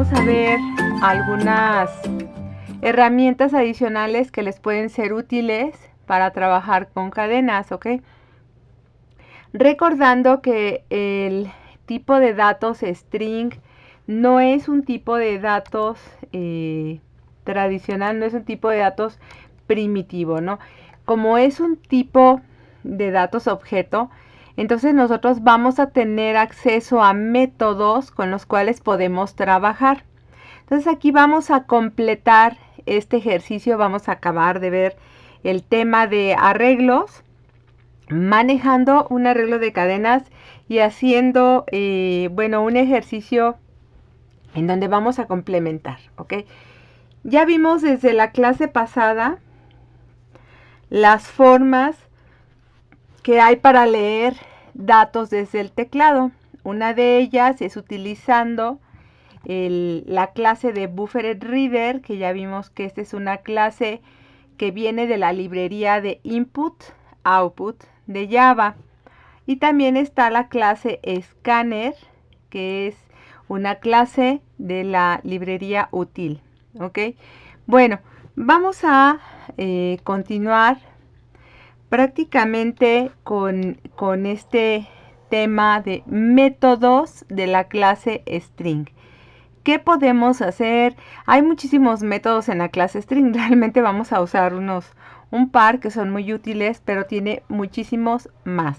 vamos a ver algunas herramientas adicionales que les pueden ser útiles para trabajar con cadenas, ¿ok? Recordando que el tipo de datos string no es un tipo de datos tradicional, no es un tipo de datos primitivo, ¿no? Como es un tipo de datos objeto, entonces nosotros vamos a tener acceso a métodos con los cuales podemos trabajar. Entonces aquí vamos a completar este ejercicio, vamos a acabar de ver el tema de arreglos, manejando un arreglo de cadenas y haciendo, bueno, un ejercicio en donde vamos a complementar, ¿ok? Ya vimos desde la clase pasada las formas que hay para leer datos desde el teclado. Una de ellas es utilizando la clase de BufferedReader, que ya vimos que esta es una clase que viene de la librería de Input, Output de Java. Y también está la clase Scanner, que es una clase de la librería Util. ¿Ok? Bueno, vamos a continuar prácticamente con este tema de métodos de la clase string. ¿Qué podemos hacer? Hay muchísimos métodos en la clase string. Realmente vamos a usar un par que son muy útiles, pero tiene muchísimos más.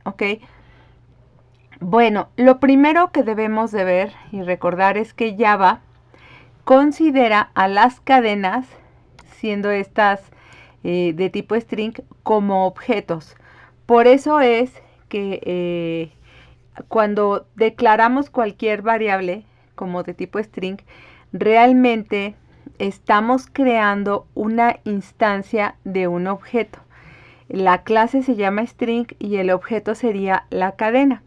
¿Ok? Bueno, lo primero que debemos de ver y recordar es que Java considera a las cadenas, siendo estas de tipo string, como objetos. Por eso es que cuando declaramos cualquier variable como de tipo string, realmente estamos creando una instancia de un objeto. La clase se llama string y el objeto sería la cadena.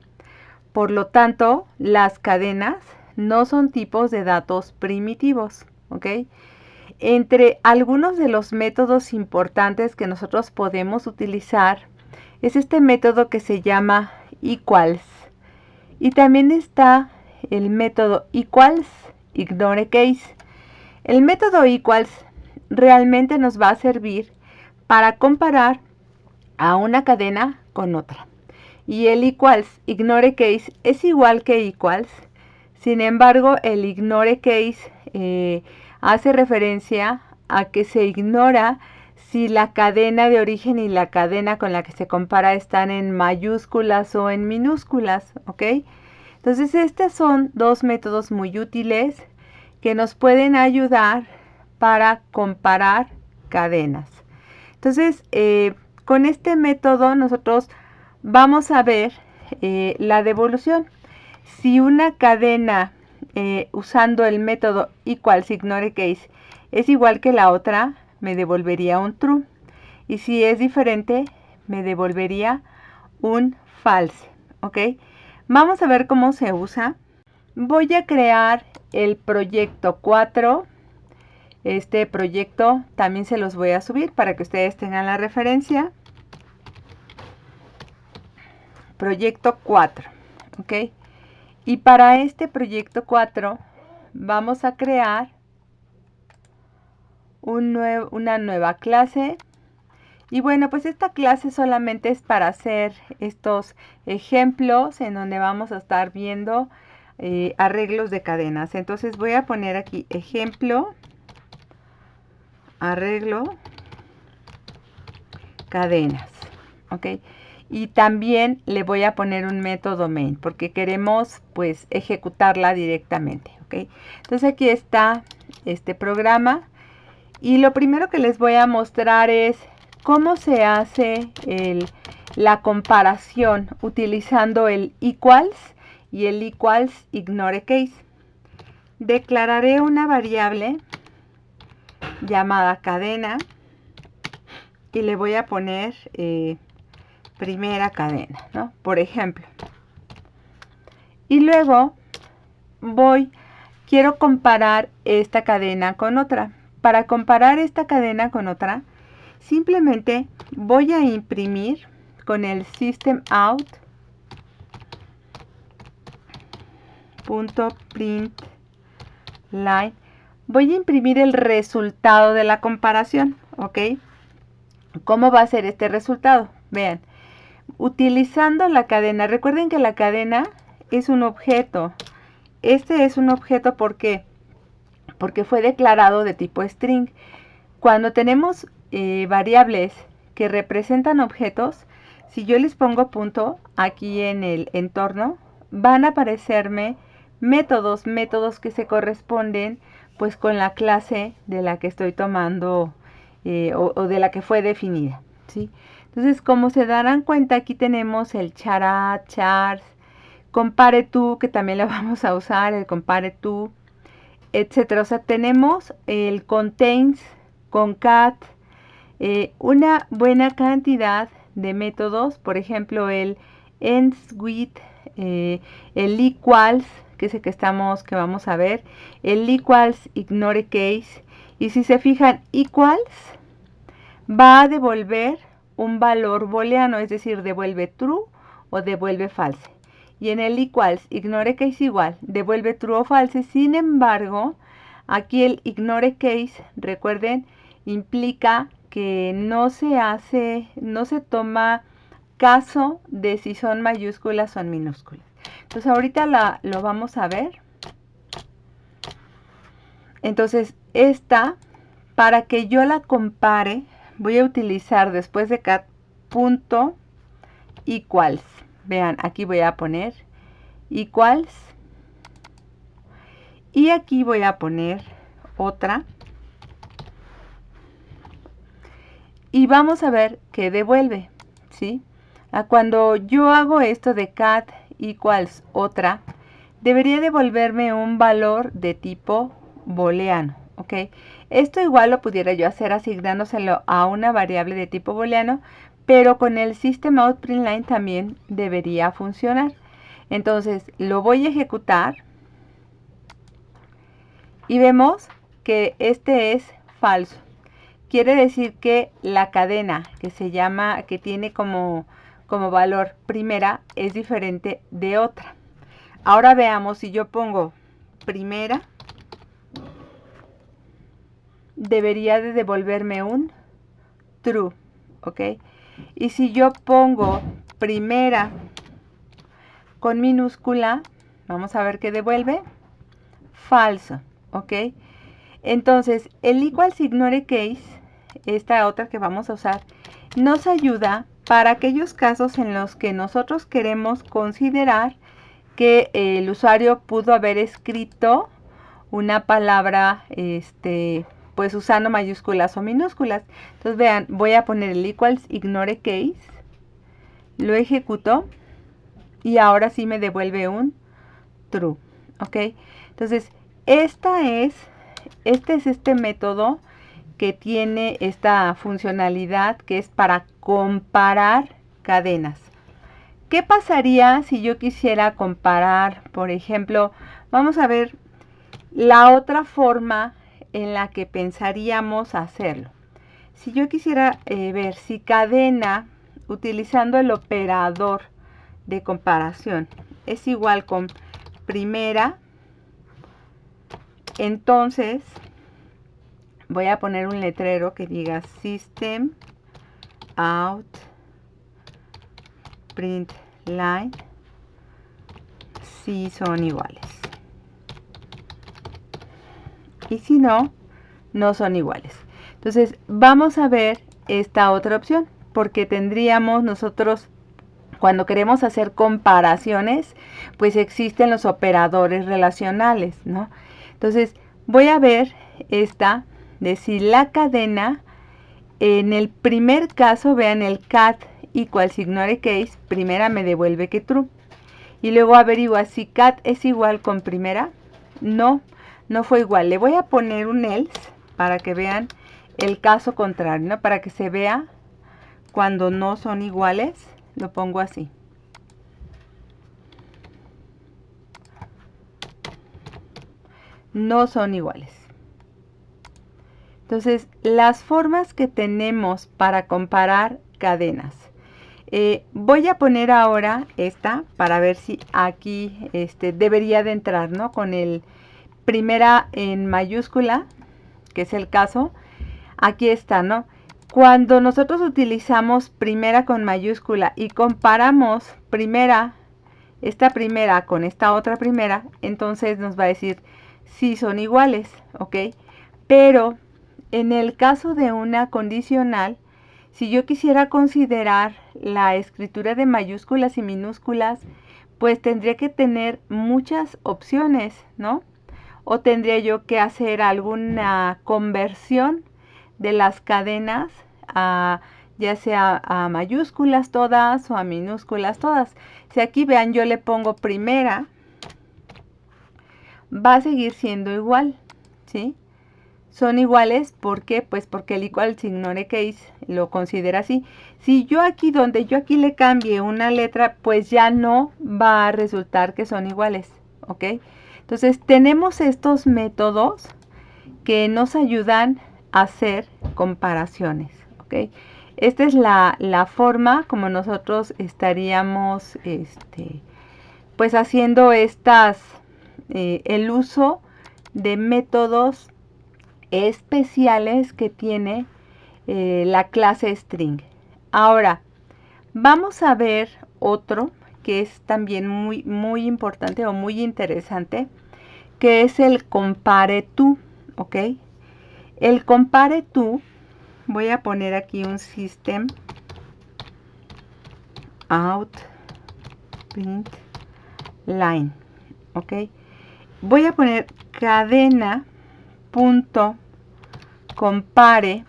Por lo tanto, las cadenas no son tipos de datos primitivos, ¿ok? Entre algunos de los métodos importantes que nosotros podemos utilizar es este método que se llama equals. Y también está el método equals ignore case. El método equals realmente nos va a servir para comparar a una cadena con otra. Y el equals ignore case es igual que equals. Sin embargo, el ignore case hace referencia a que se ignora si la cadena de origen y la cadena con la que se compara están en mayúsculas o en minúsculas, ¿ok? Entonces, estos son dos métodos muy útiles que nos pueden ayudar para comparar cadenas. Entonces, con este método nosotros vamos a ver la devolución. Si una cadena usando el método equals ignore case es igual que la otra, me devolvería un true. Y si es diferente, me devolvería un false. ¿Ok? Vamos a ver cómo se usa. Voy a crear el proyecto 4. Este proyecto también se los voy a subir para que ustedes tengan la referencia. Proyecto 4. ¿Ok? Y para este proyecto 4 vamos a crear una nueva clase. Y bueno, pues esta clase solamente es para hacer estos ejemplos en donde vamos a estar viendo arreglos de cadenas. Entonces voy a poner aquí ejemplo, arreglo, cadenas. ¿Ok? Y también le voy a poner un método main porque queremos pues ejecutarla directamente. ¿Ok? Entonces aquí está este programa. Y lo primero que les voy a mostrar es cómo se hace la comparación utilizando el equals y el equals ignore case. Declararé una variable llamada cadena y le voy a poner primera cadena, ¿no? Por ejemplo. Y luego quiero comparar esta cadena con otra. Para comparar esta cadena con otra, simplemente voy a imprimir con el systemout.println line, voy a imprimir el resultado de la comparación, ¿ok? ¿Cómo va a ser este resultado? Vean, utilizando la cadena, recuerden que la cadena es un objeto. Este es un objeto, ¿por qué? Porque fue declarado de tipo string. Cuando tenemos variables que representan objetos, si yo les pongo punto aquí en el entorno, van a aparecerme métodos que se corresponden pues con la clase de la que estoy tomando o de la que fue definida, ¿sí? Entonces, como se darán cuenta, aquí tenemos el char, chars, compare to, que también lo vamos a usar, el compare to, etcétera. O sea, tenemos el contains, concat, una buena cantidad de métodos, por ejemplo, el ends with, el equals, que es el que vamos a ver, el equals ignore case, y si se fijan, equals va a devolver un valor booleano, es decir, devuelve true o devuelve false. Y en el equals, ignore case igual, devuelve true o false. Sin embargo, aquí el ignore case, recuerden, implica que no se toma caso de si son mayúsculas o minúsculas. Entonces ahorita lo vamos a ver. Entonces esta, para que yo la compare, voy a utilizar después de cat punto equals. Vean, aquí voy a poner equals y aquí voy a poner otra y vamos a ver qué devuelve, ¿sí? Cuando yo hago esto de cat equals otra, debería devolverme un valor de tipo booleano, ¿ok? Esto igual lo pudiera yo hacer asignándoselo a una variable de tipo booleano, pero con el system.out.println también debería funcionar. Entonces lo voy a ejecutar y vemos que este es falso. Quiere decir que la cadena que tiene como valor primera es diferente de otra. Ahora veamos, si yo pongo primera, debería de devolverme un true, ¿ok? Y si yo pongo primera con minúscula, vamos a ver qué devuelve, falso, ¿ok? Entonces, el equals ignore case, esta otra que vamos a usar, nos ayuda para aquellos casos en los que nosotros queremos considerar que el usuario pudo haber escrito una palabra, pues usando mayúsculas o minúsculas. Entonces vean, voy a poner el equals ignore case, lo ejecuto y ahora sí me devuelve un true, ¿ok? Entonces este es este método que tiene esta funcionalidad que es para comparar cadenas. ¿Qué pasaría si yo quisiera comparar, por ejemplo, vamos a ver la otra forma en la que pensaríamos hacerlo? Si yo quisiera ver si cadena, utilizando el operador de comparación, es igual con primera, entonces voy a poner un letrero que diga system out print line si son iguales. Y si no, no son iguales. Entonces vamos a ver esta otra opción, porque tendríamos nosotros, cuando queremos hacer comparaciones, pues existen los operadores relacionales, ¿no? Entonces voy a ver esta de si la cadena, en el primer caso, vean el cat equals ignore case, primera me devuelve que true. Y luego averigua si cat es igual con primera. No, no fue igual. Le voy a poner un else para que vean el caso contrario, ¿no? Para que se vea cuando no son iguales. Lo pongo así. No son iguales. Entonces, las formas que tenemos para comparar cadenas. Voy a poner ahora esta para ver si aquí debería de entrar, ¿no? Con el primera en mayúscula, que es el caso, aquí está, ¿no? Cuando nosotros utilizamos primera con mayúscula y comparamos esta primera con esta otra primera, entonces nos va a decir si son iguales, ¿ok? Pero en el caso de una condicional, si yo quisiera considerar la escritura de mayúsculas y minúsculas, pues tendría que tener muchas opciones, ¿no? O tendría yo que hacer alguna conversión de las cadenas a ya sea a mayúsculas todas o a minúsculas todas. Si aquí vean yo le pongo primera, va a seguir siendo igual, ¿sí? Son iguales, ¿por qué? Pues porque el equal ignore case lo considera así. Si yo aquí, donde yo aquí le cambie una letra, pues ya no va a resultar que son iguales, ¿ok? Entonces tenemos estos métodos que nos ayudan a hacer comparaciones, ¿ok? Esta es la forma como nosotros estaríamos pues haciendo el uso de métodos especiales que tiene la clase string. Ahora, vamos a ver otro que es también muy importante o muy interesante, que es el compare to, ¿ok? El compare to, voy a poner aquí un system out print line, ¿ok? Voy a poner cadena punto compare.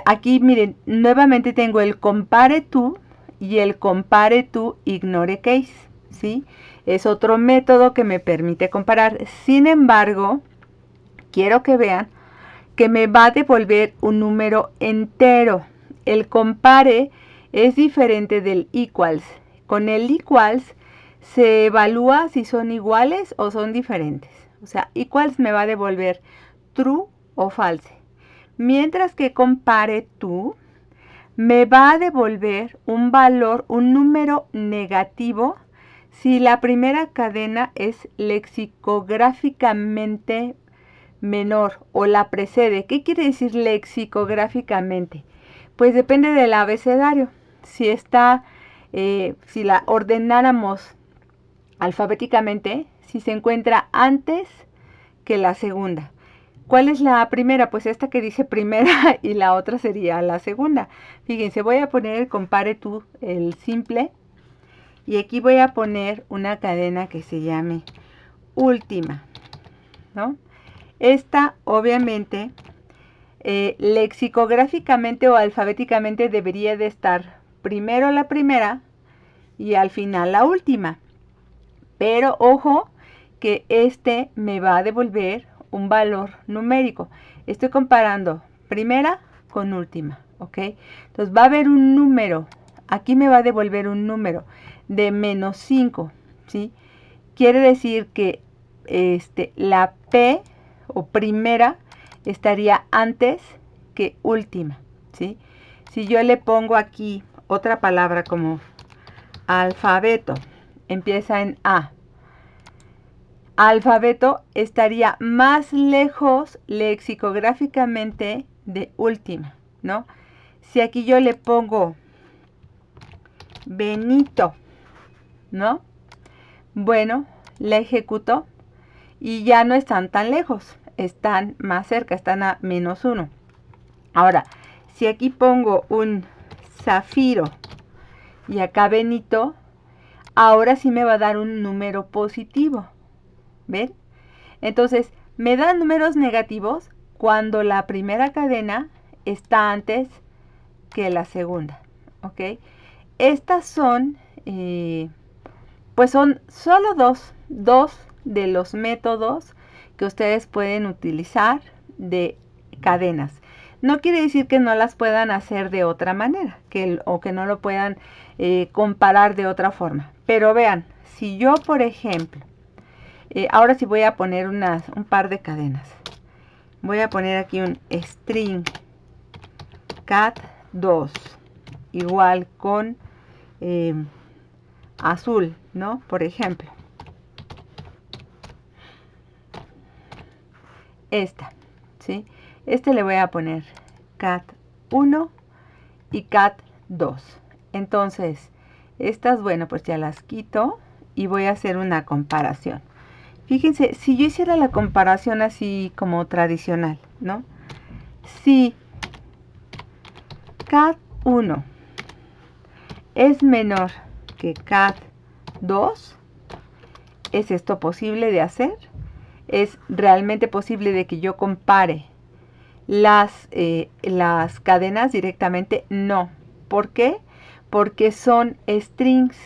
Aquí miren, nuevamente tengo el compare to y el compare to ignore case, ¿sí? Es otro método que me permite comparar. Sin embargo, quiero que vean que me va a devolver un número entero. El compare es diferente del equals. Con el equals se evalúa si son iguales o son diferentes. O sea, equals me va a devolver true o false. Mientras que compare to me va a devolver un valor, un número negativo si la primera cadena es lexicográficamente menor o la precede. ¿Qué quiere decir lexicográficamente? Pues depende del abecedario. Si si la ordenáramos alfabéticamente, si se encuentra antes que la segunda. ¿Cuál es la primera? Pues esta que dice primera y la otra sería la segunda. Fíjense, voy a poner el compare to, el simple, y aquí voy a poner una cadena que se llame última, ¿no? Esta obviamente lexicográficamente o alfabéticamente debería de estar primero la primera y al final la última. Pero ojo que me va a devolver un valor numérico. Estoy comparando primera con última, ¿ok? Entonces va a haber un número. Aquí me va a devolver un número de menos 5, ¿sí? Quiere decir que la P o primera estaría antes que última, ¿sí? Si yo le pongo aquí otra palabra como alfabeto, empieza en A. Alfabeto estaría más lejos lexicográficamente de última, ¿no? Si aquí yo le pongo Benito, ¿no? Bueno, la ejecuto y ya no están tan lejos, están más cerca, están a menos 1. Ahora, si aquí pongo un Zafiro y acá Benito, ahora sí me va a dar un número positivo. ¿Ven? Entonces, me dan números negativos cuando la primera cadena está antes que la segunda. ¿Ok? Estas pues son solo dos de los métodos que ustedes pueden utilizar de cadenas. No quiere decir que no las puedan hacer de otra manera o que no lo puedan comparar de otra forma. Pero vean, si yo, por ejemplo, ahora sí voy a poner un par de cadenas. Voy a poner aquí un string cat 2 igual con azul, ¿no? Por ejemplo. esta, ¿sí? Le voy a poner cat1 y cat2. Entonces, estas, bueno, pues ya las quito y voy a hacer una comparación. Fíjense, si yo hiciera la comparación así como tradicional, ¿no? Si cat1 es menor que cat2, ¿es esto posible de hacer? ¿Es realmente posible de que yo compare las cadenas directamente? No. ¿Por qué? Porque son strings.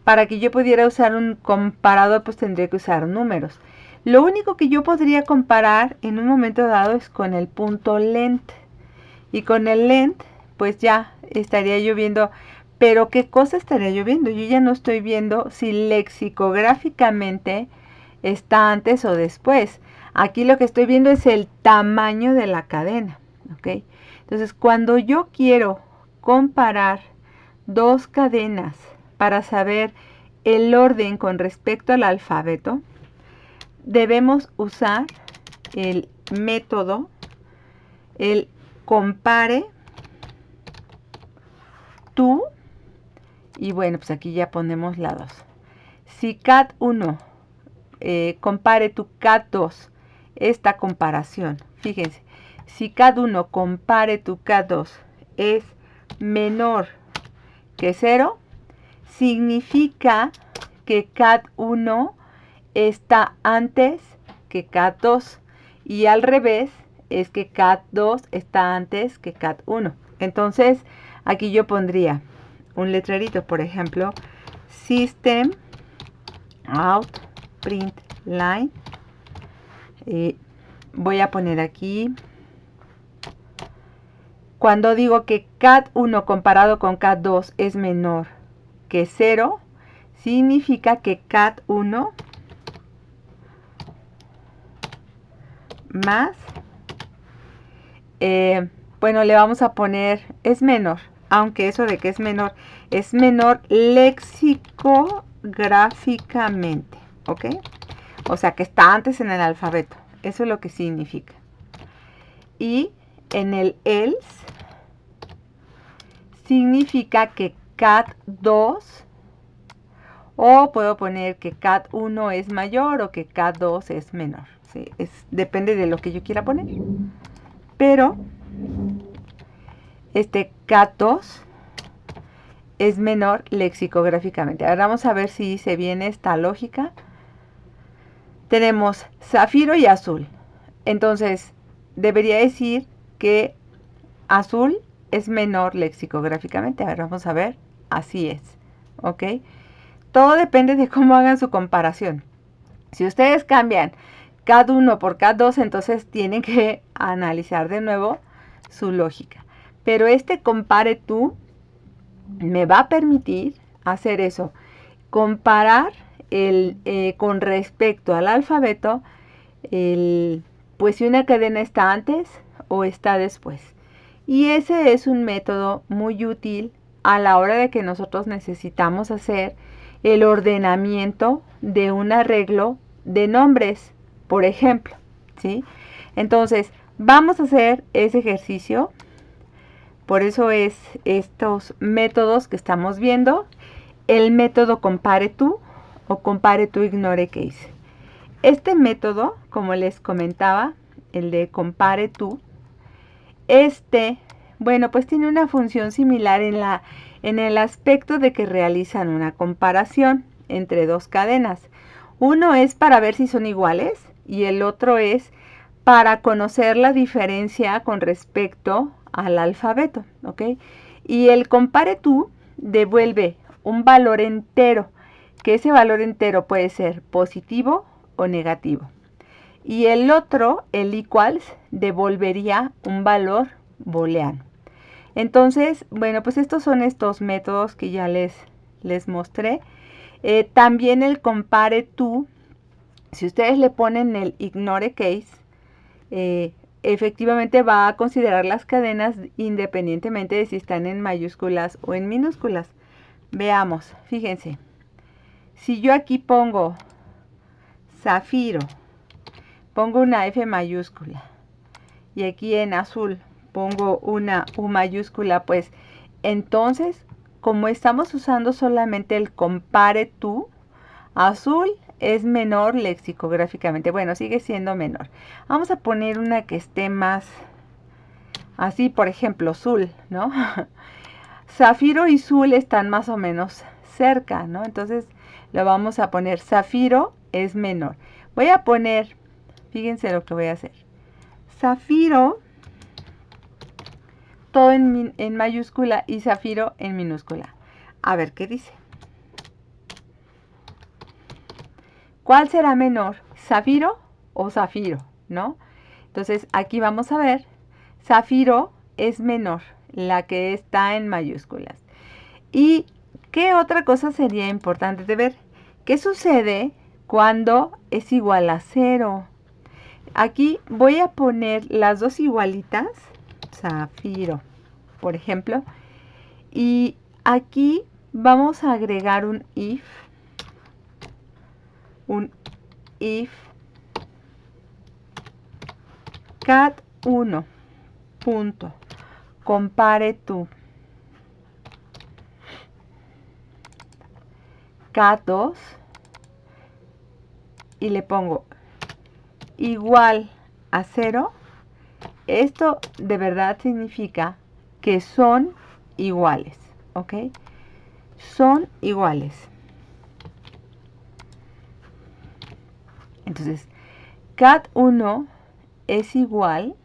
Para que yo pudiera usar un comparador, pues tendría que usar números. Lo único que yo podría comparar en un momento dado es con el punto length. Y con el length, pues ya estaría yo viendo. Pero ¿qué cosa estaría yo viendo? Yo ya no estoy viendo si lexicográficamente está antes o después. Aquí lo que estoy viendo es el tamaño de la cadena, ¿ok? Entonces, cuando yo quiero comparar dos cadenas para saber el orden con respecto al alfabeto, debemos usar el método, el compare to, y bueno, pues aquí ya ponemos la 2. Si cat1 compare tu cat2, esta comparación, fíjense, si cat1 compare tu cat2 es menor que 0, significa que cat1 está antes que cat2 y al revés es que cat2 está antes que cat1. Entonces aquí yo pondría un letrerito, por ejemplo, system out print line. Voy a poner aquí, cuando digo que cat1 comparado con cat2 es menor que 0, significa que cat1 más, bueno, le vamos a poner, es menor, aunque eso de que es menor lexicográficamente, ¿ok? O sea, que está antes en el alfabeto, eso es lo que significa. Y en el else significa que cat2, o puedo poner que cat1 es mayor o que cat2 es menor, ¿sí? Depende de lo que yo quiera poner. Pero este cat2 es menor lexicográficamente. Ahora vamos a ver si dice bien esta lógica. Tenemos zafiro y azul. Entonces, debería decir que azul es menor lexicográficamente. A ver, vamos a ver. Así es. ¿Ok? Todo depende de cómo hagan su comparación. Si ustedes cambian cat1 por cat2, entonces tienen que analizar de nuevo su lógica. Pero este compare to me va a permitir hacer eso. Comparar con respecto al alfabeto, pues si una cadena está antes o está después. Y ese es un método muy útil a la hora de que nosotros necesitamos hacer el ordenamiento de un arreglo de nombres, por ejemplo, ¿sí? Entonces, vamos a hacer ese ejercicio. Por eso es estos métodos que estamos viendo. El método compare to o compare to ignore case. Este método, como les comentaba, el de compare to, bueno, pues tiene una función similar en el aspecto de que realizan una comparación entre dos cadenas. Uno es para ver si son iguales y el otro es para conocer la diferencia con respecto al alfabeto, ¿ok? Y el compare to devuelve un valor entero, que ese valor entero puede ser positivo o negativo. Y el otro, el equals, devolvería un valor booleano. Entonces, bueno, pues estos son estos métodos que ya les mostré. También el compare to, si ustedes le ponen el ignore case, efectivamente va a considerar las cadenas independientemente de si están en mayúsculas o en minúsculas. Veamos, fíjense. Si yo aquí pongo zafiro pongo una F mayúscula y aquí en azul pongo una U mayúscula, pues entonces, como estamos usando solamente el compare to, azul es menor lexicográficamente. Bueno, sigue siendo menor. Vamos a poner una que esté más así, por ejemplo, azul, ¿no? Zafiro y Zul están más o menos cerca, ¿no? Entonces lo vamos a poner, zafiro es menor. Voy a poner, fíjense lo que voy a hacer. Zafiro, todo en mayúscula y zafiro en minúscula. A ver qué dice. ¿Cuál será menor? ¿Zafiro o zafiro? ¿No? Entonces aquí vamos a ver, zafiro es menor, la que está en mayúsculas. ¿Y qué otra cosa sería importante de ver? ¿Qué sucede cuando es igual a 0? Aquí voy a poner las dos igualitas, zafiro, por ejemplo, y aquí vamos a agregar un if cat1 punto compare to cat2 y le pongo igual a 0. Esto de verdad significa que son iguales, ¿ok? Son iguales. Entonces, cat1 es igual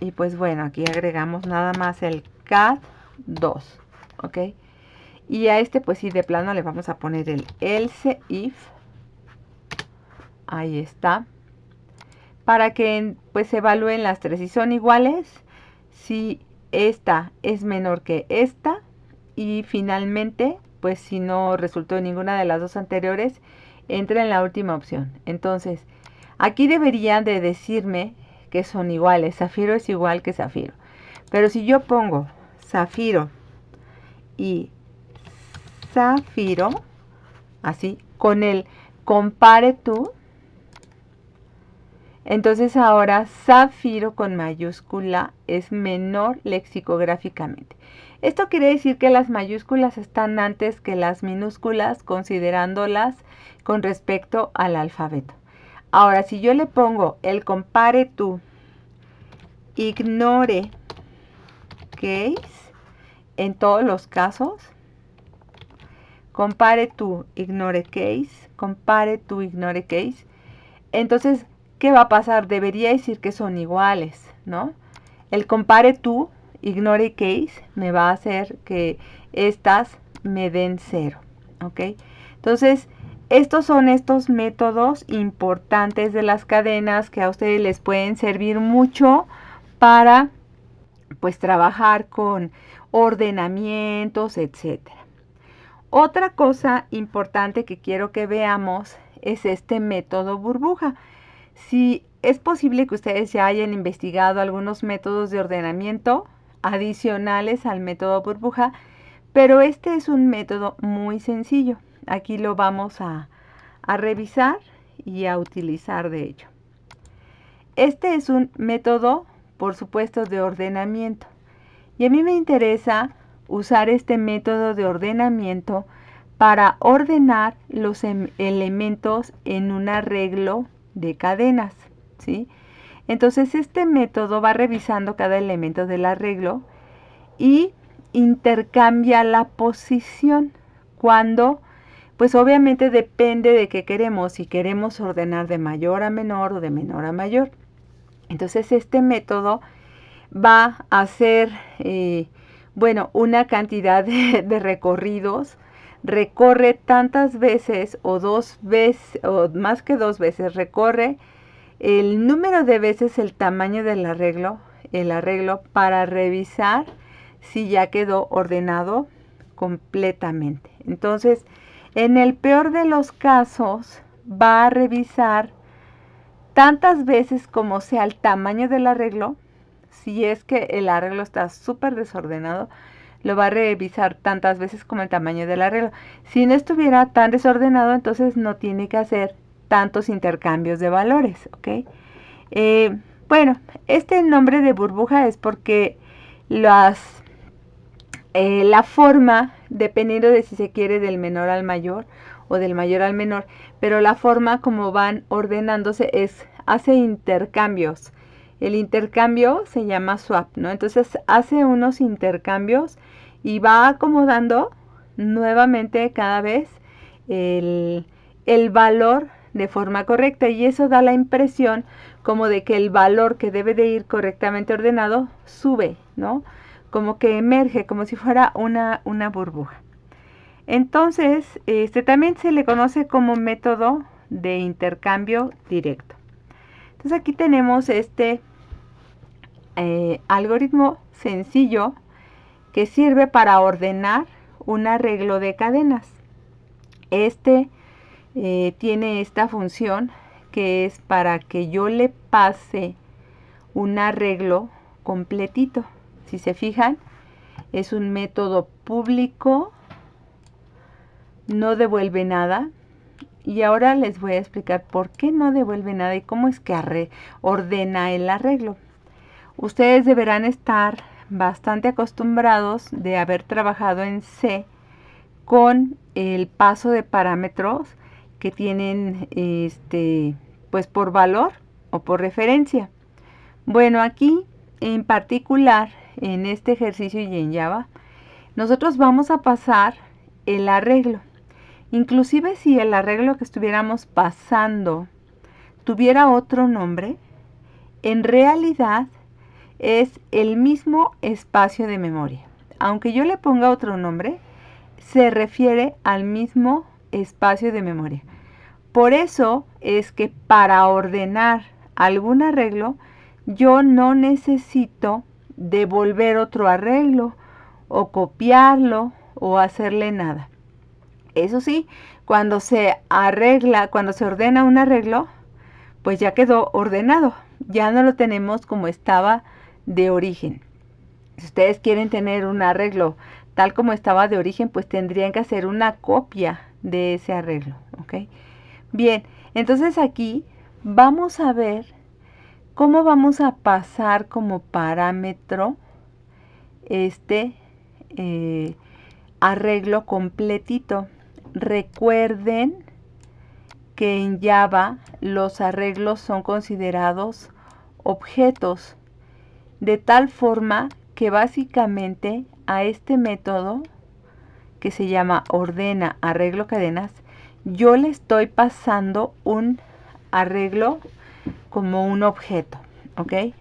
y pues bueno, aquí agregamos nada más el cat2, ¿ok? Y a este pues sí, de plano le vamos a poner el else if, ahí está, para que pues se evalúen las tres. Si son iguales, si esta es menor que esta, y finalmente, pues si no resultó ninguna de las dos anteriores, entra en la última opción. Entonces, aquí deberían de decirme que son iguales. Zafiro es igual que zafiro. Pero si yo pongo zafiro y zafiro, así, con el compare to, entonces ahora zafiro con mayúscula es menor lexicográficamente. Esto quiere decir que las mayúsculas están antes que las minúsculas, considerándolas con respecto al alfabeto. Ahora, si yo le pongo el compare to, ignore case, en todos los casos, compare to, ignore case, compare to, ignore case, entonces, ¿qué va a pasar? Debería decir que son iguales, ¿no? El compare to, ignore case, me va a hacer que estas me den 0, ¿ok? Entonces, estos son estos métodos importantes de las cadenas que a ustedes les pueden servir mucho para, pues, trabajar con ordenamientos, etcétera. Otra cosa importante que quiero que veamos es este método burbuja. Si es posible que ustedes ya hayan investigado algunos métodos de ordenamiento adicionales al método burbuja, pero este es un método muy sencillo. Aquí lo vamos a revisar y a utilizar de ello. Este es un método, por supuesto, de ordenamiento. Y a mí me interesa usar este método de ordenamiento para ordenar los elementos en un arreglo de cadenas, ¿sí? Entonces este método va revisando cada elemento del arreglo y intercambia la posición cuando, pues obviamente depende de qué queremos, si queremos ordenar de mayor a menor o de menor a mayor. Entonces este método va a hacer, bueno, una cantidad de recorridos, recorre tantas veces o dos veces, o más que dos veces, recorre el número de veces el tamaño del arreglo, el arreglo para revisar si ya quedó ordenado completamente. Entonces, en el peor de los casos, va a revisar tantas veces como sea el tamaño del arreglo. Si es que el arreglo está súper desordenado, lo va a revisar tantas veces como el tamaño del arreglo. Si no estuviera tan desordenado, entonces no tiene que hacer tantos intercambios de valores, ¿ok? Bueno, este nombre de burbuja es porque la forma, dependiendo de si se quiere del menor al mayor o del mayor al menor, pero la forma como van ordenándose hace intercambios. El intercambio se llama swap, ¿no? Entonces hace unos intercambios y va acomodando nuevamente cada vez el valor de forma correcta, y eso da la impresión como de que el valor que debe de ir correctamente ordenado sube, ¿no? Como que emerge, como si fuera una burbuja. Entonces, también se le conoce como método de intercambio directo. Entonces aquí tenemos este algoritmo sencillo que sirve para ordenar un arreglo de cadenas. Tiene esta función que es para que yo le pase un arreglo completito. Si se fijan, es un método público, no devuelve nada. Y ahora les voy a explicar por qué no devuelve nada y cómo es que ordena el arreglo. Ustedes deberán estar bastante acostumbrados de haber trabajado en C con el paso de parámetros que tienen pues por valor o por referencia. Bueno, aquí en particular en este ejercicio y en Java, nosotros vamos a pasar el arreglo. Inclusive si el arreglo que estuviéramos pasando tuviera otro nombre, en realidad es el mismo espacio de memoria. Aunque yo le ponga otro nombre, se refiere al mismo espacio de memoria. Por eso es que para ordenar algún arreglo, yo no necesito devolver otro arreglo o copiarlo o hacerle nada. Eso sí, cuando se ordena un arreglo, pues ya quedó ordenado. Ya no lo tenemos como estaba de origen. Si ustedes quieren tener un arreglo tal como estaba de origen, pues tendrían que hacer una copia de ese arreglo, ¿ok? Bien, entonces aquí vamos a ver cómo vamos a pasar como parámetro este arreglo completito. Recuerden que en Java los arreglos son considerados objetos, de tal forma que básicamente a este método que se llama ordena arreglo cadenas, yo le estoy pasando un arreglo como un objeto, ¿ok?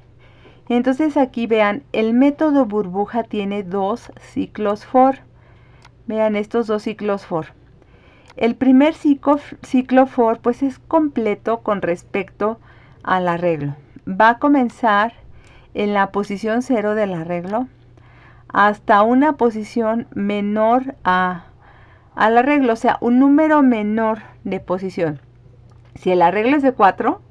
Entonces aquí vean, el método burbuja tiene dos ciclos for. Vean estos dos ciclos for. El primer ciclo for pues es completo con respecto al arreglo. Va a comenzar en la posición 0 del arreglo hasta una posición menor al arreglo, o sea, un número menor de posición. Si el arreglo es de 4,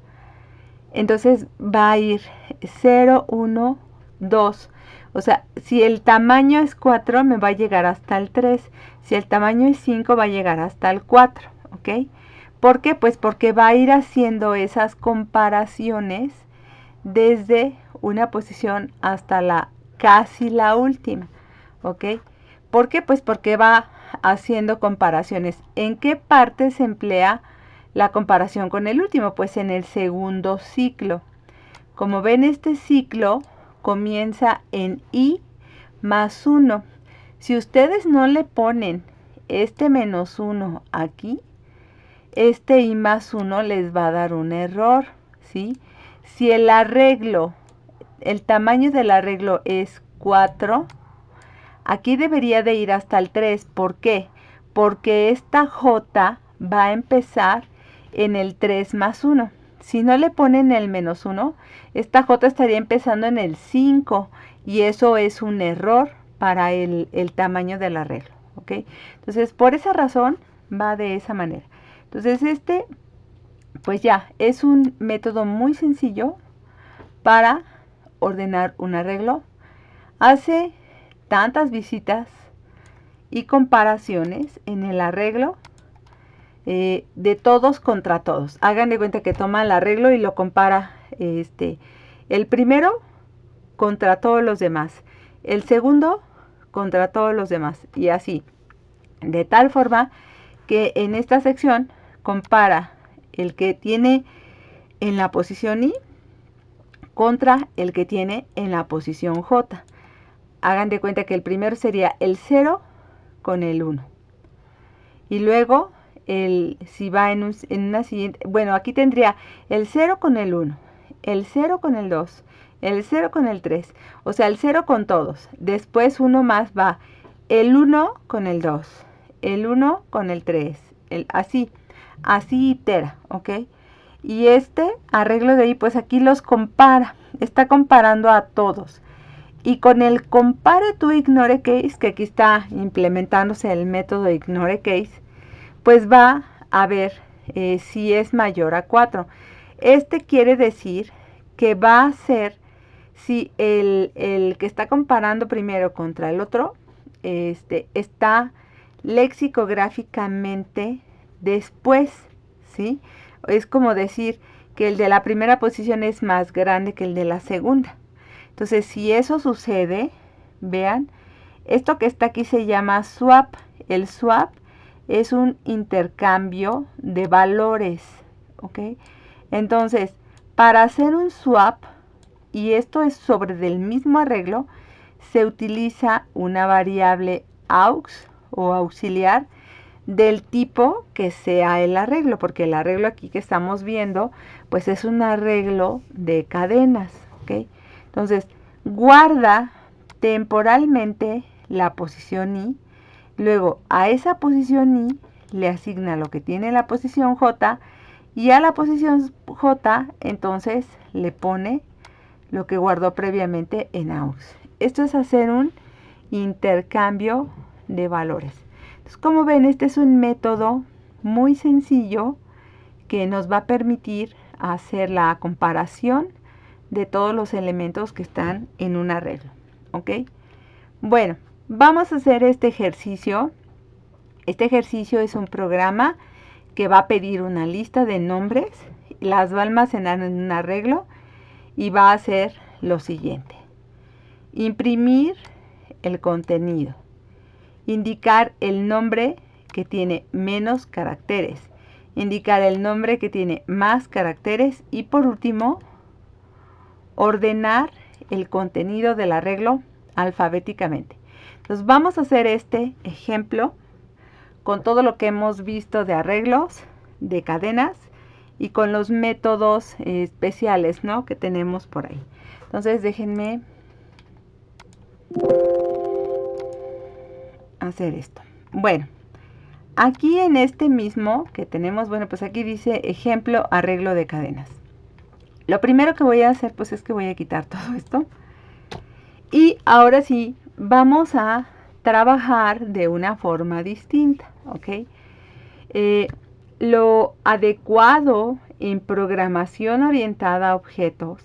entonces va a ir 0, 1, 2. O sea, si el tamaño es 4, me va a llegar hasta el 3. Si el tamaño es 5, va a llegar hasta el 4. ¿Ok? ¿Por qué? Pues porque va a ir haciendo esas comparaciones desde una posición hasta casi la última. ¿Ok? ¿Por qué? Pues porque va haciendo comparaciones. ¿En qué parte se emplea la comparación con el último? Pues en el segundo ciclo. Como ven, este ciclo comienza en i más 1. Si ustedes no le ponen este menos 1 aquí, este i más 1 les va a dar un error, ¿sí? Si el tamaño del arreglo es 4, aquí debería de ir hasta el 3. ¿Por qué? Porque esta j va a empezar en el 3 más 1. Si no le ponen el menos 1, esta j estaría empezando en el 5 y eso es un error para el tamaño del arreglo, ¿ok? Entonces, por esa razón va de esa manera. Entonces, pues ya, es un método muy sencillo para ordenar un arreglo. Hace tantas visitas y comparaciones en el arreglo de todos contra todos. Hagan de cuenta que toma el arreglo y lo compara el primero contra todos los demás, el segundo contra todos los demás y así. De tal forma que en esta sección compara el que tiene en la posición I contra el que tiene en la posición J. Hagan de cuenta que el primero sería el 0 con el 1. Y luego, si va en una siguiente, bueno, aquí tendría el 0 con el 1, el 0 con el 2, el 0 con el 3, o sea, el 0 con todos. Después uno más va el 1 con el 2, el 1 con el 3, así itera, ¿ok? Y este arreglo de ahí, pues aquí los compara, está comparando a todos. Y con el compare to ignore case, que aquí está implementándose el método ignore case, pues va a ver si es mayor a 4. Este quiere decir que va a ser si el que está comparando primero contra el otro está lexicográficamente después, ¿sí? Es como decir que el de la primera posición es más grande que el de la segunda. Entonces, si eso sucede, vean, esto que está aquí se llama swap. El swap es un intercambio de valores, ¿ok? Entonces, para hacer un swap, y esto es sobre del mismo arreglo, se utiliza una variable aux o auxiliar del tipo que sea el arreglo, porque el arreglo aquí que estamos viendo, pues es un arreglo de cadenas, ¿ok? Entonces, guarda temporalmente la posición I, luego a esa posición I le asigna lo que tiene la posición J, y a la posición J entonces le pone lo que guardó previamente en aux. Esto es hacer un intercambio de valores. Entonces, como ven, este es un método muy sencillo que nos va a permitir hacer la comparación de todos los elementos que están en un arreglo, ¿ok? Bueno, vamos a hacer este ejercicio. Este ejercicio es un programa que va a pedir una lista de nombres, las va a almacenar en un arreglo y va a hacer lo siguiente: imprimir el contenido, indicar el nombre que tiene menos caracteres, indicar el nombre que tiene más caracteres y por último, ordenar el contenido del arreglo alfabéticamente. Entonces vamos a hacer este ejemplo con todo lo que hemos visto de arreglos, de cadenas y con los métodos especiales, ¿no?, que tenemos por ahí. Entonces déjenme hacer esto. Bueno, aquí en este mismo que tenemos, bueno, pues aquí dice ejemplo arreglo de cadenas. Lo primero que voy a hacer pues es que voy a quitar todo esto. Y ahora sí, vamos a trabajar de una forma distinta, ¿ok? Lo adecuado en programación orientada a objetos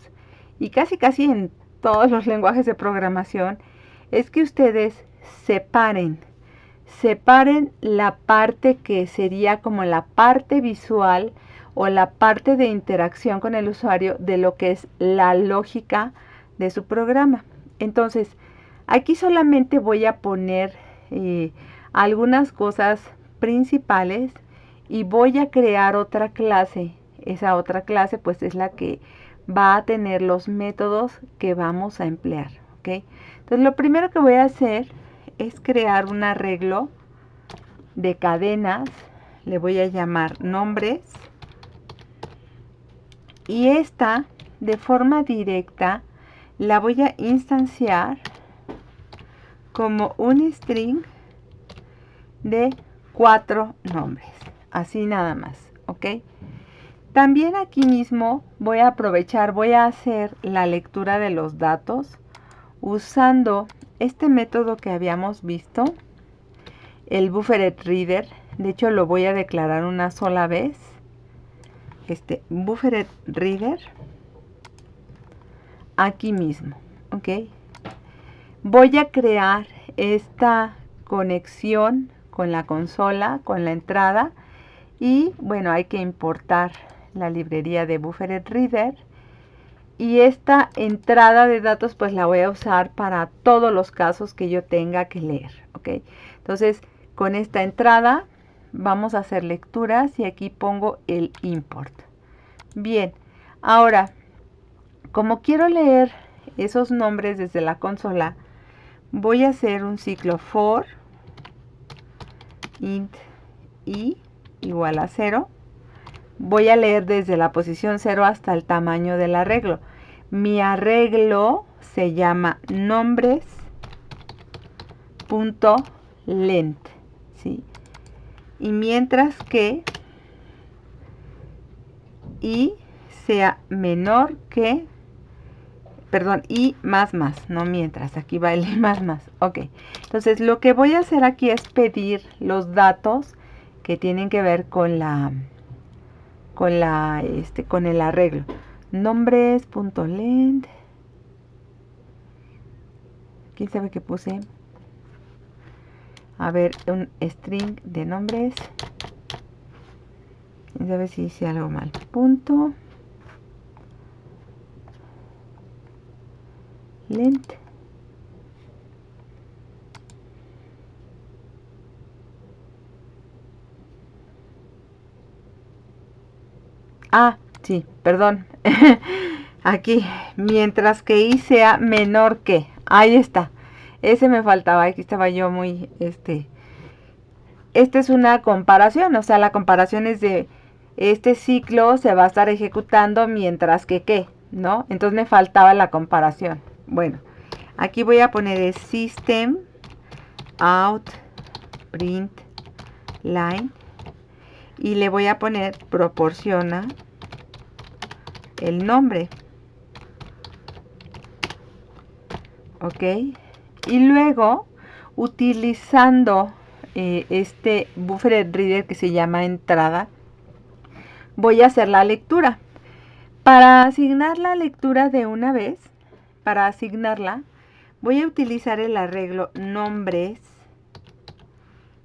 y casi en todos los lenguajes de programación es que ustedes separen la parte que sería como la parte visual o la parte de interacción con el usuario de lo que es la lógica de su programa. Entonces, aquí solamente voy a poner algunas cosas principales y voy a crear otra clase. Esa otra clase pues es la que va a tener los métodos que vamos a emplear, ¿ok? Entonces lo primero que voy a hacer es crear un arreglo de cadenas. Le voy a llamar nombres. Y esta, de forma directa, la voy a instanciar como un string de 4 nombres. Así nada más, ¿ok? También aquí mismo voy a aprovechar, voy a hacer la lectura de los datos usando este método que habíamos visto, el BufferedReader. De hecho, lo voy a declarar una sola vez. BufferedReader aquí mismo, ¿ok? Voy a crear esta conexión con la consola, con la entrada. Y bueno, hay que importar la librería de BufferedReader. Y esta entrada de datos pues la voy a usar para todos los casos que yo tenga que leer, ¿ok? Entonces, con esta entrada vamos a hacer lecturas y aquí pongo el import. Bien, ahora, como quiero leer esos nombres desde la consola, voy a hacer un ciclo for int i igual a 0. Voy a leer desde la posición 0 hasta el tamaño del arreglo. Mi arreglo se llama nombres.length, ¿sí? Y mientras que i sea menor que, perdón, i más, no mientras, aquí va el i más. Ok, entonces lo que voy a hacer aquí es pedir los datos que tienen que ver con el arreglo. Nombres.length. ¿Quién sabe qué puse? A ver, un string de nombres. ¿Quién sabe si hice algo mal? Punto. Length. Ah, sí, perdón. Aquí, mientras que i sea menor que. Ahí está. Ese me faltaba. Aquí estaba yo muy, Esta es una comparación. O sea, la comparación es de este ciclo se va a estar ejecutando mientras que qué, ¿no? Entonces me faltaba la comparación. Bueno, aquí voy a poner el system out print line y le voy a poner proporciona el nombre. Ok, y luego utilizando este BufferedReader que se llama entrada, voy a hacer la lectura. Para asignar la lectura de una vez, para asignarla, voy a utilizar el arreglo nombres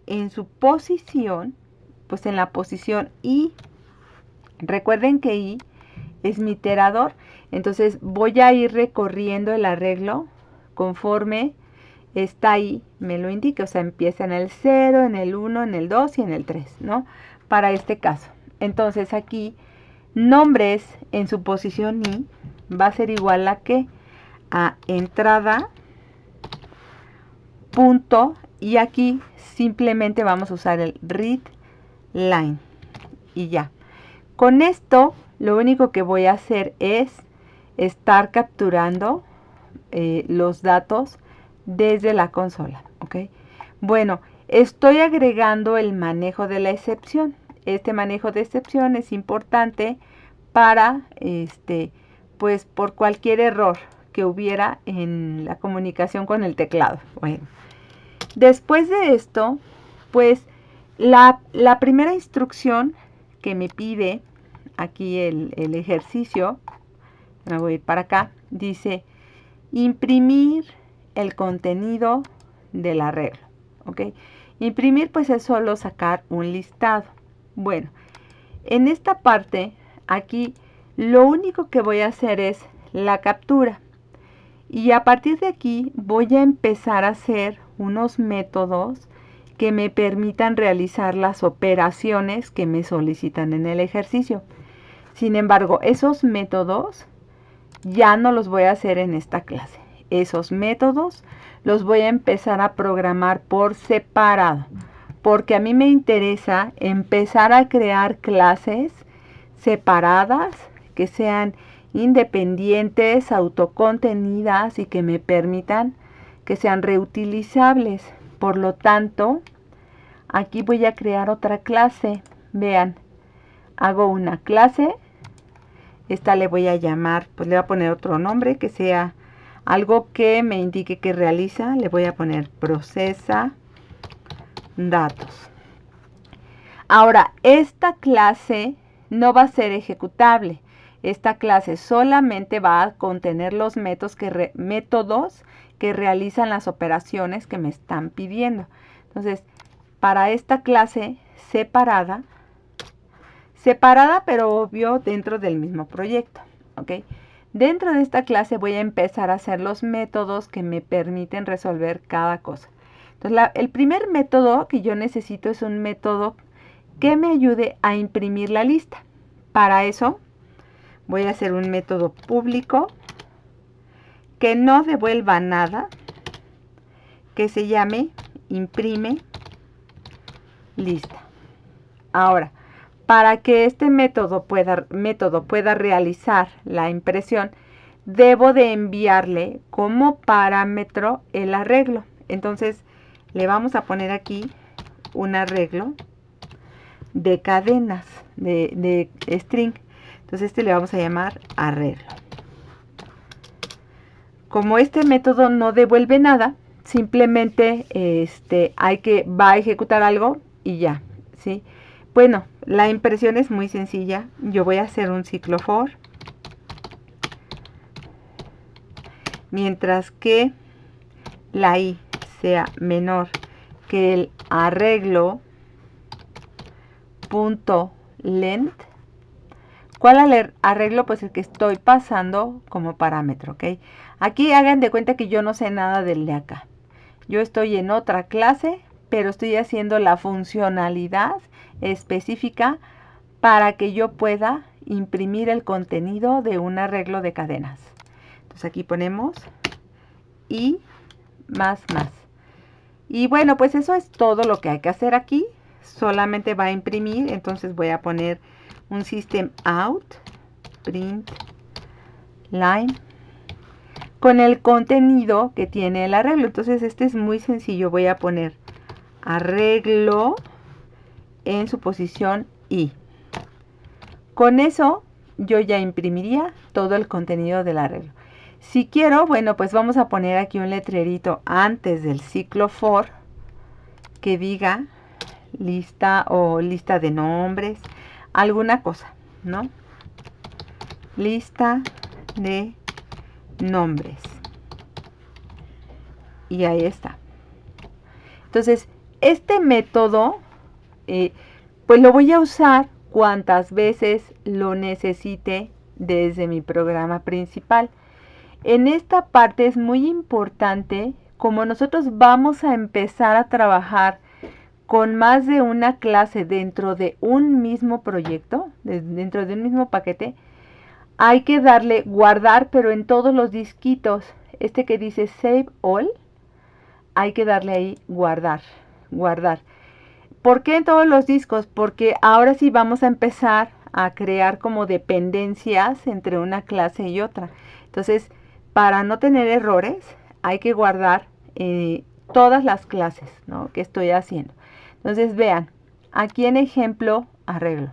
en su posición, pues en la posición i. Recuerden que i es mi iterador, entonces voy a ir recorriendo el arreglo conforme está ahí, me lo indica, o sea, empieza en el 0, en el 1, en el 2 y en el 3, ¿no? Para este caso. Entonces aquí, nombres en su posición i va a ser igual a ¿qué? A entrada, punto, y aquí simplemente vamos a usar el read line, y ya. Con esto, lo único que voy a hacer es estar capturando los datos desde la consola, ¿ok? Bueno, estoy agregando el manejo de la excepción. Este manejo de excepción es importante para, pues, por cualquier error que hubiera en la comunicación con el teclado. Bueno, después de esto, pues, la primera instrucción que me pide aquí el ejercicio, me voy a ir para acá, dice imprimir el contenido del arreglo, ¿ok? Imprimir pues es solo sacar un listado. Bueno, en esta parte, aquí, lo único que voy a hacer es la captura. Y a partir de aquí voy a empezar a hacer unos métodos que me permitan realizar las operaciones que me solicitan en el ejercicio. Sin embargo, esos métodos ya no los voy a hacer en esta clase. Esos métodos los voy a empezar a programar por separado, porque a mí me interesa empezar a crear clases separadas que sean independientes, autocontenidas y que me permitan que sean reutilizables. Por lo tanto, aquí voy a crear otra clase. Vean, hago una clase. Esta le voy a llamar, pues le voy a poner otro nombre que sea algo que me indique que realiza. Le voy a poner procesa datos. Ahora, esta clase no va a ser ejecutable. Esta clase solamente va a contener los métodos que realizan las operaciones que me están pidiendo. Entonces, para esta clase separada pero obvio dentro del mismo proyecto, ¿ok? Dentro de esta clase voy a empezar a hacer los métodos que me permiten resolver cada cosa. Entonces, el primer método que yo necesito es un método que me ayude a imprimir la lista. Para eso voy a hacer un método público que no devuelva nada, que se llame imprime lista. Ahora, para que este método pueda realizar la impresión, debo de enviarle como parámetro el arreglo. Entonces, le vamos a poner aquí un arreglo de cadenas, de string. Entonces, le vamos a llamar arreglo. Como este método no devuelve nada, simplemente va a ejecutar algo y ya, ¿sí? Bueno, la impresión es muy sencilla. Yo voy a hacer un ciclo for. Mientras que la i sea menor que el arreglo.length. ¿Cuál arreglo? Pues el que estoy pasando como parámetro, ¿ok? Aquí hagan de cuenta que yo no sé nada del de acá. Yo estoy en otra clase, pero estoy haciendo la funcionalidad específica para que yo pueda imprimir el contenido de un arreglo de cadenas. Entonces aquí ponemos y más. Y bueno, pues eso es todo lo que hay que hacer aquí. Solamente va a imprimir, entonces voy a poner un system out print line con el contenido que tiene el arreglo. Entonces este es muy sencillo. Voy a poner arreglo en su posición i. Con eso yo ya imprimiría todo el contenido del arreglo. Si quiero, bueno, pues vamos a poner aquí un letrerito antes del ciclo for que diga lista o lista de nombres, alguna cosa, ¿no? Lista de nombres. Y ahí está. Entonces, este método, pues lo voy a usar cuantas veces lo necesite desde mi programa principal. En esta parte es muy importante, como nosotros vamos a empezar a trabajar con más de una clase dentro de un mismo proyecto, dentro de un mismo paquete, hay que darle guardar, pero en todos los disquitos. Este que dice Save All, hay que darle ahí guardar. ¿Por qué en todos los discos? Porque ahora sí vamos a empezar a crear como dependencias entre una clase y otra. Entonces, para no tener errores, hay que guardar todas las clases, ¿no?, que estoy haciendo. Entonces, vean, aquí en ejemplo, arreglo.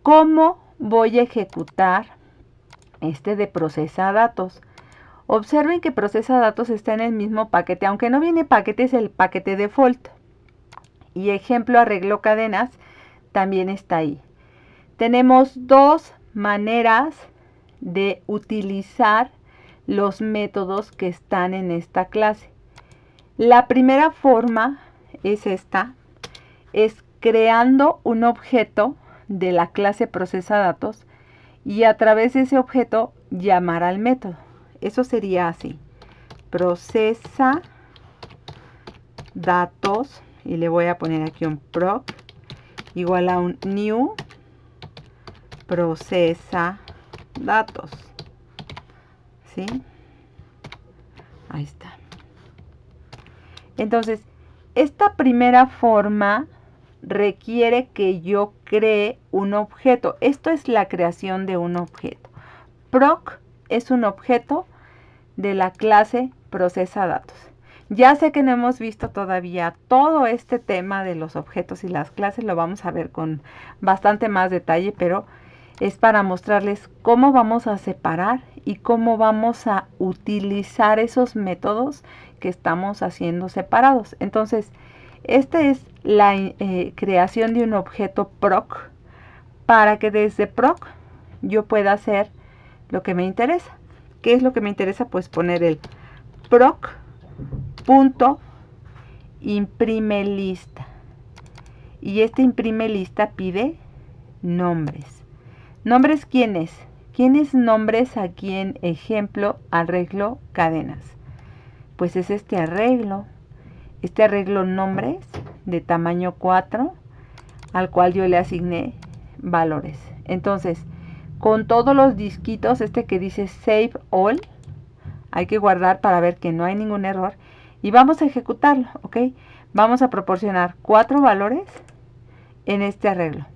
¿Cómo voy a ejecutar este de procesa datos? Observen que procesa datos está en el mismo paquete, aunque no viene paquete, es el paquete default. Y ejemplo arreglo cadenas también está ahí. Tenemos dos maneras de utilizar los métodos que están en esta clase. La primera forma es esta, es creando un objeto de la clase procesa datos y a través de ese objeto llamar al método. Eso sería así: procesa datos, y le voy a poner aquí un proc igual a un new procesa datos, ¿sí? Ahí está. Entonces, esta primera forma requiere que yo cree un objeto. Esto es la creación de un objeto. Proc es un objeto de la clase procesa datos. Ya sé que no hemos visto todavía todo este tema de los objetos y las clases, lo vamos a ver con bastante más detalle, pero es para mostrarles cómo vamos a separar y cómo vamos a utilizar esos métodos que estamos haciendo separados. Entonces, esta es la creación de un objeto proc para que desde proc yo pueda hacer lo que me interesa. ¿Qué es lo que me interesa? Pues poner el imprime lista. Y este imprime lista pide nombres. ¿Nombres quiénes? ¿Quiénes nombres aquí en ejemplo arreglo cadenas? Pues es este arreglo nombres de tamaño 4 al cual yo le asigné valores. Entonces, con todos los disquitos, este que dice Save All, hay que guardar para ver que no hay ningún error. Y vamos a ejecutarlo, ¿ok? Vamos a proporcionar 4 valores en este arreglo.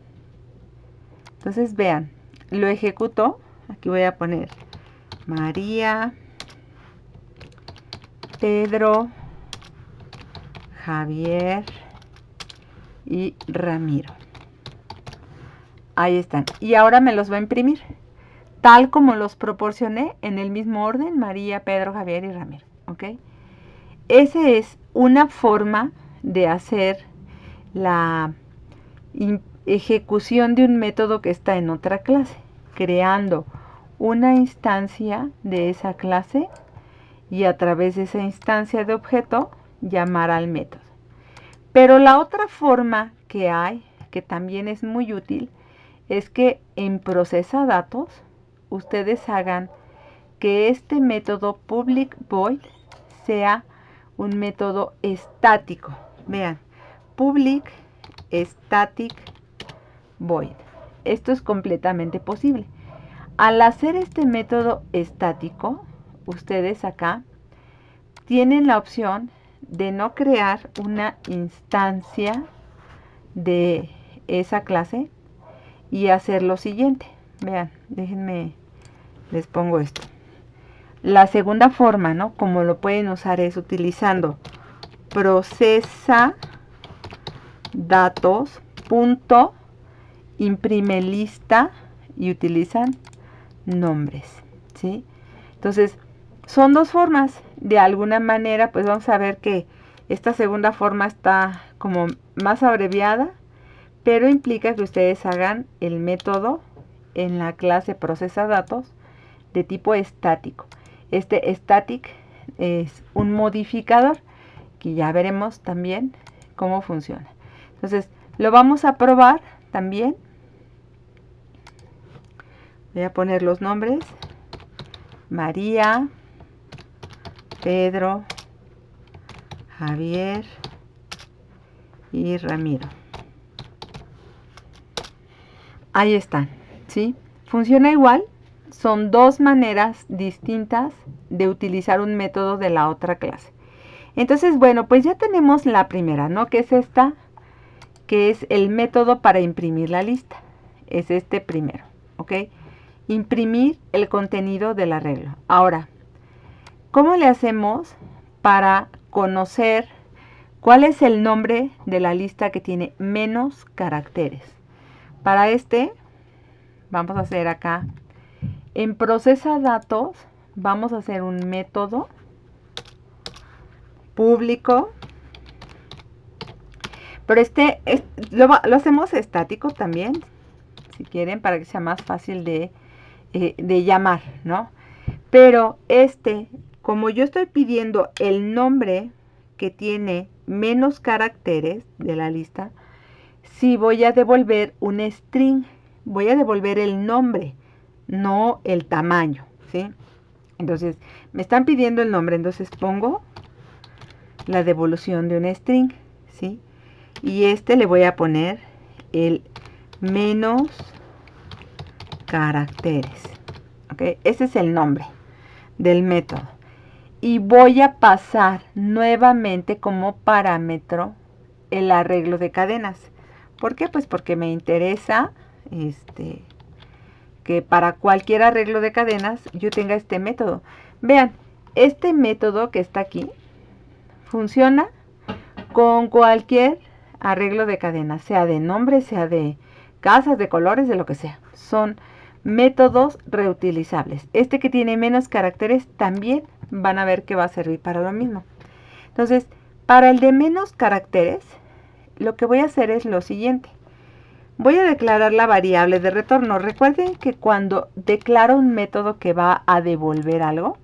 Entonces, vean, lo ejecuto. Aquí voy a poner María, Pedro, Javier y Ramiro. Ahí están. Y ahora me los va a imprimir, tal como los proporcioné en el mismo orden, María, Pedro, Javier y Ramiro. ¿Ok? Esa es una forma de hacer la ejecución de un método que está en otra clase, creando una instancia de esa clase y a través de esa instancia de objeto llamar al método. Pero la otra forma que hay, que también es muy útil, es que en procesadatos ustedes hagan que este método public void sea un método estático. Vean, public static void. Esto es completamente posible. Al hacer este método estático, ustedes acá tienen la opción de no crear una instancia de esa clase y hacer lo siguiente. Vean, déjenme, les pongo esto. La segunda forma, ¿no? Como lo pueden usar es utilizando procesa datos punto imprime lista y utilizan nombres, ¿sí? Entonces, son dos formas. De alguna manera, pues vamos a ver que esta segunda forma está como más abreviada, pero implica que ustedes hagan el método en la clase procesa datos de tipo estático. Este static es un modificador que ya veremos también cómo funciona. Entonces, lo vamos a probar también. Voy a poner los nombres: María, Pedro, Javier y Ramiro. Ahí están, ¿sí? Funciona igual. Son dos maneras distintas de utilizar un método de la otra clase. Entonces, bueno, pues ya tenemos la primera, ¿no? Que es esta, que es el método para imprimir la lista. Es este primero, ¿ok? Imprimir el contenido del arreglo. Ahora, ¿cómo le hacemos para conocer cuál es el nombre de la lista que tiene menos caracteres? Para este, vamos a hacer acá, en procesa datos, vamos a hacer un método público, pero lo hacemos estático también, si quieren, para que sea más fácil de llamar, ¿no? Pero como yo estoy pidiendo el nombre que tiene menos caracteres de la lista, sí voy a devolver un string, voy a devolver el nombre, no el tamaño, ¿sí? Entonces, me están pidiendo el nombre, entonces pongo la devolución de un string, ¿sí? Y le voy a poner el menos caracteres, ¿ok? Ese es el nombre del método. Y voy a pasar nuevamente como parámetro el arreglo de cadenas. ¿Por qué? Pues porque me interesa que para cualquier arreglo de cadenas yo tenga este método. Vean, este método que está aquí funciona con cualquier arreglo de cadenas, sea de nombre, sea de casas, de colores, de lo que sea. Son métodos reutilizables. Este que tiene menos caracteres también van a ver que va a servir para lo mismo. Entonces, para el de menos caracteres, lo que voy a hacer es lo siguiente. Voy a declarar la variable de retorno. Recuerden que cuando declaro un método que va a devolver algo,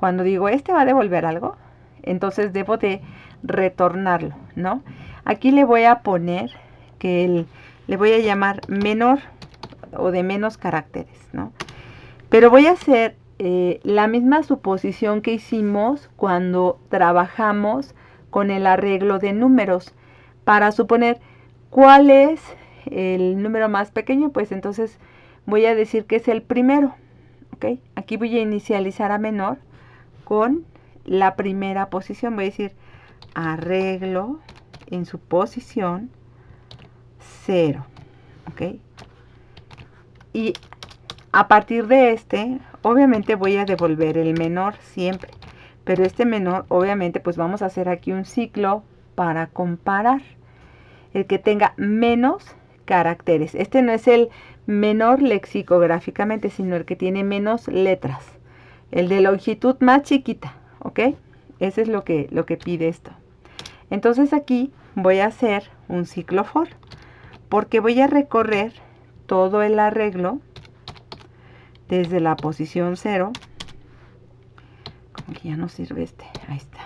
cuando digo este va a devolver algo, entonces debo de retornarlo, ¿no? Aquí le voy a poner que le voy a llamar menor o de menos caracteres, ¿no? Pero voy a hacer la misma suposición que hicimos cuando trabajamos con el arreglo de números. Para suponer cuál es el número más pequeño, pues entonces voy a decir que es el primero. ¿Ok? Aquí voy a inicializar a menor con la primera posición. Voy a decir arreglo en su posición 0. ¿Ok? Y a partir de este, obviamente voy a devolver el menor siempre. Pero este menor, obviamente, pues vamos a hacer aquí un ciclo para comparar. El que tenga menos caracteres. Este no es el menor lexicográficamente, sino el que tiene menos letras. El de longitud más chiquita, ¿ok? Ese es lo que pide esto. Entonces aquí voy a hacer un ciclo for, porque voy a recorrer todo el arreglo desde la posición 0. Como que ya no sirve este, ahí está.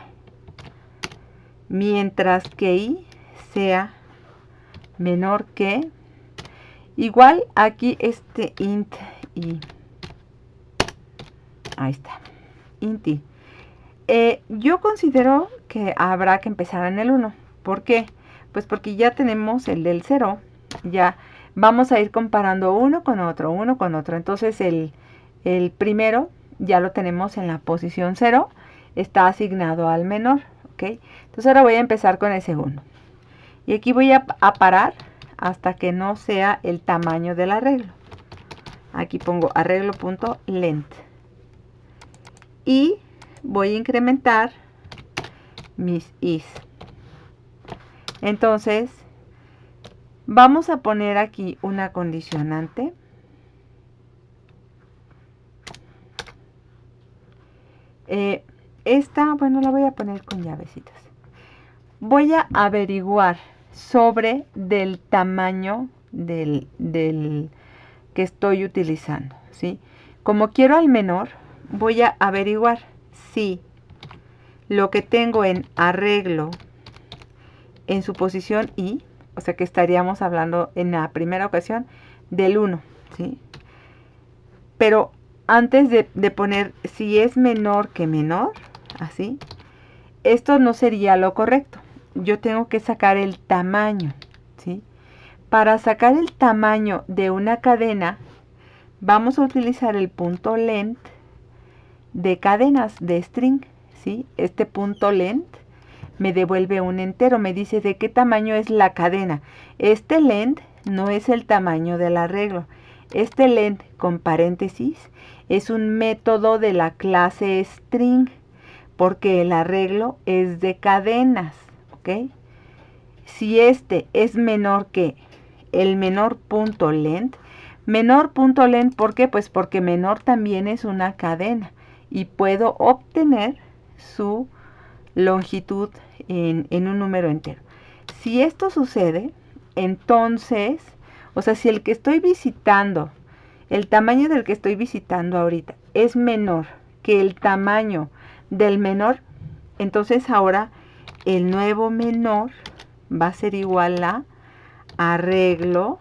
Mientras que i sea menor que, igual aquí este int i, ahí está, int i. Yo considero que habrá que empezar en el 1. ¿Por qué? Pues porque ya tenemos el del 0, ya vamos a ir comparando uno con otro, uno con otro. Entonces el primero ya lo tenemos en la posición 0, está asignado al menor, ¿ok? Entonces ahora voy a empezar con el segundo. Y aquí voy a parar hasta que no sea el tamaño del arreglo. Aquí pongo arreglo.length. Y voy a incrementar mis is. Entonces, vamos a poner aquí una condicionante. Esta, bueno, la voy a poner con llavecitas. Voy a averiguar sobre del tamaño del que estoy utilizando, ¿sí? Como quiero al menor, voy a averiguar si lo que tengo en arreglo en su posición i, o sea que estaríamos hablando en la primera ocasión del 1, ¿sí? Pero antes de poner si es menor que menor, así, esto no sería lo correcto. Yo tengo que sacar el tamaño, ¿sí? Para sacar el tamaño de una cadena, vamos a utilizar el punto length de cadenas de string, ¿sí? Este punto length me devuelve un entero, me dice de qué tamaño es la cadena. Este length no es el tamaño del arreglo. Este length con paréntesis es un método de la clase string, porque el arreglo es de cadenas, ¿ok? Si este es menor que el menor punto length, ¿por qué? Pues porque menor también es una cadena y puedo obtener su longitud en un número entero. Si esto sucede, entonces, o sea, si el que estoy visitando, el tamaño del que estoy visitando ahorita es menor que el tamaño del menor, entonces ahora el nuevo menor va a ser igual a arreglo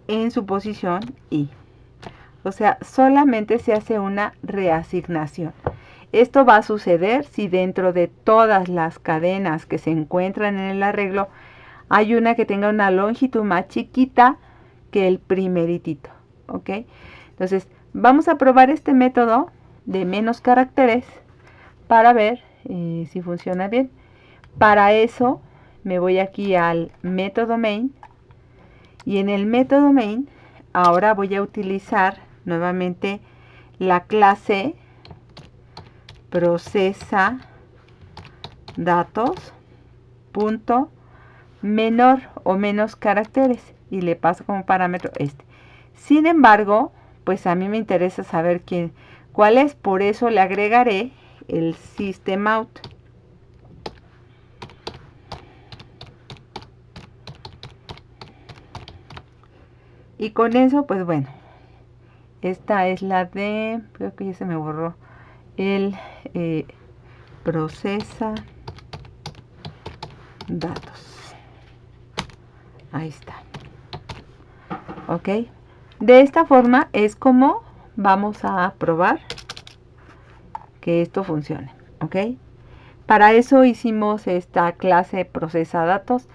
en su posición i. O sea, solamente se hace una reasignación. Esto va a suceder si dentro de todas las cadenas que se encuentran en el arreglo hay una que tenga una longitud más chiquita que el primeritito, ¿ok? Entonces, vamos a probar este método de menos caracteres para ver si funciona bien. Para eso, me voy aquí al método main y en el método main ahora voy a utilizar nuevamente la clase procesa datos punto menor o menos caracteres y le paso como parámetro este. Sin embargo, pues a mí me interesa saber cuál es, por eso le agregaré el system out. Y con eso, pues bueno, Esta es la de, creo que ya se me borró, el procesa datos. Ahí está. Ok. De esta forma es como vamos a probar que esto funcione. Ok. Para eso hicimos esta clase procesa datos,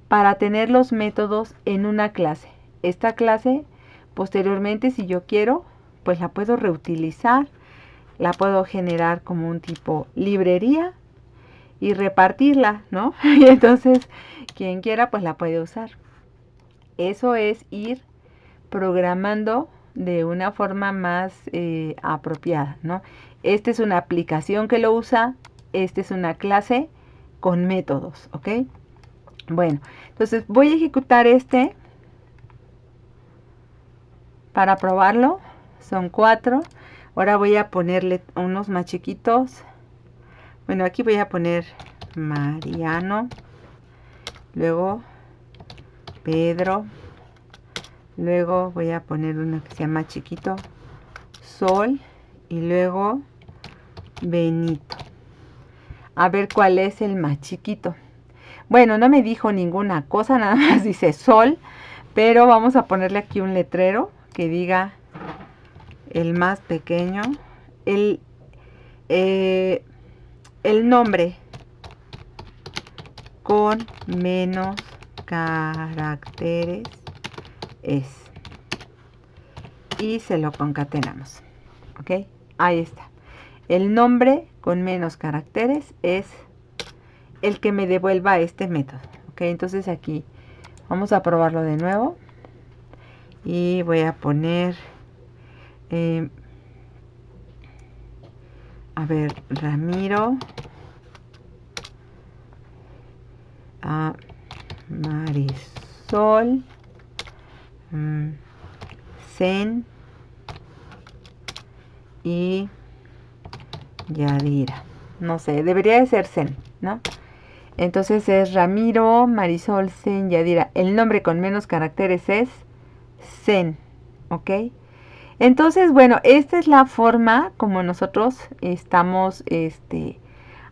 para tener los métodos en una clase. Esta clase, posteriormente, si yo quiero, pues la puedo reutilizar, la puedo generar como un tipo librería y repartirla, ¿no? Y entonces, quien quiera, pues la puede usar. Eso es ir programando de una forma más apropiada, ¿no? Esta es una aplicación que lo usa, esta es una clase con métodos, ¿ok? Bueno, entonces voy a ejecutar este para probarlo. Son 4. Ahora voy a ponerle unos más chiquitos. Bueno, aquí voy a poner Mariano, luego Pedro, luego voy a poner uno que sea más chiquito, Sol, y luego Benito. A ver cuál es el más chiquito. Bueno, no me dijo ninguna cosa, nada más dice Sol, pero vamos a ponerle aquí un letrero que diga el más pequeño, el nombre con menos caracteres es, y se lo concatenamos. Ok, ahí está. El nombre con menos caracteres es el que me devuelva este método. Ok, entonces aquí vamos a probarlo de nuevo y voy a poner a ver, Ramiro, a Marisol, Zen y Yadira. No sé, debería de ser Zen, ¿no? Entonces es Ramiro, Marisol, Zen, Yadira. El nombre con menos caracteres es Zen, ¿ok? Entonces, bueno, esta es la forma como nosotros estamos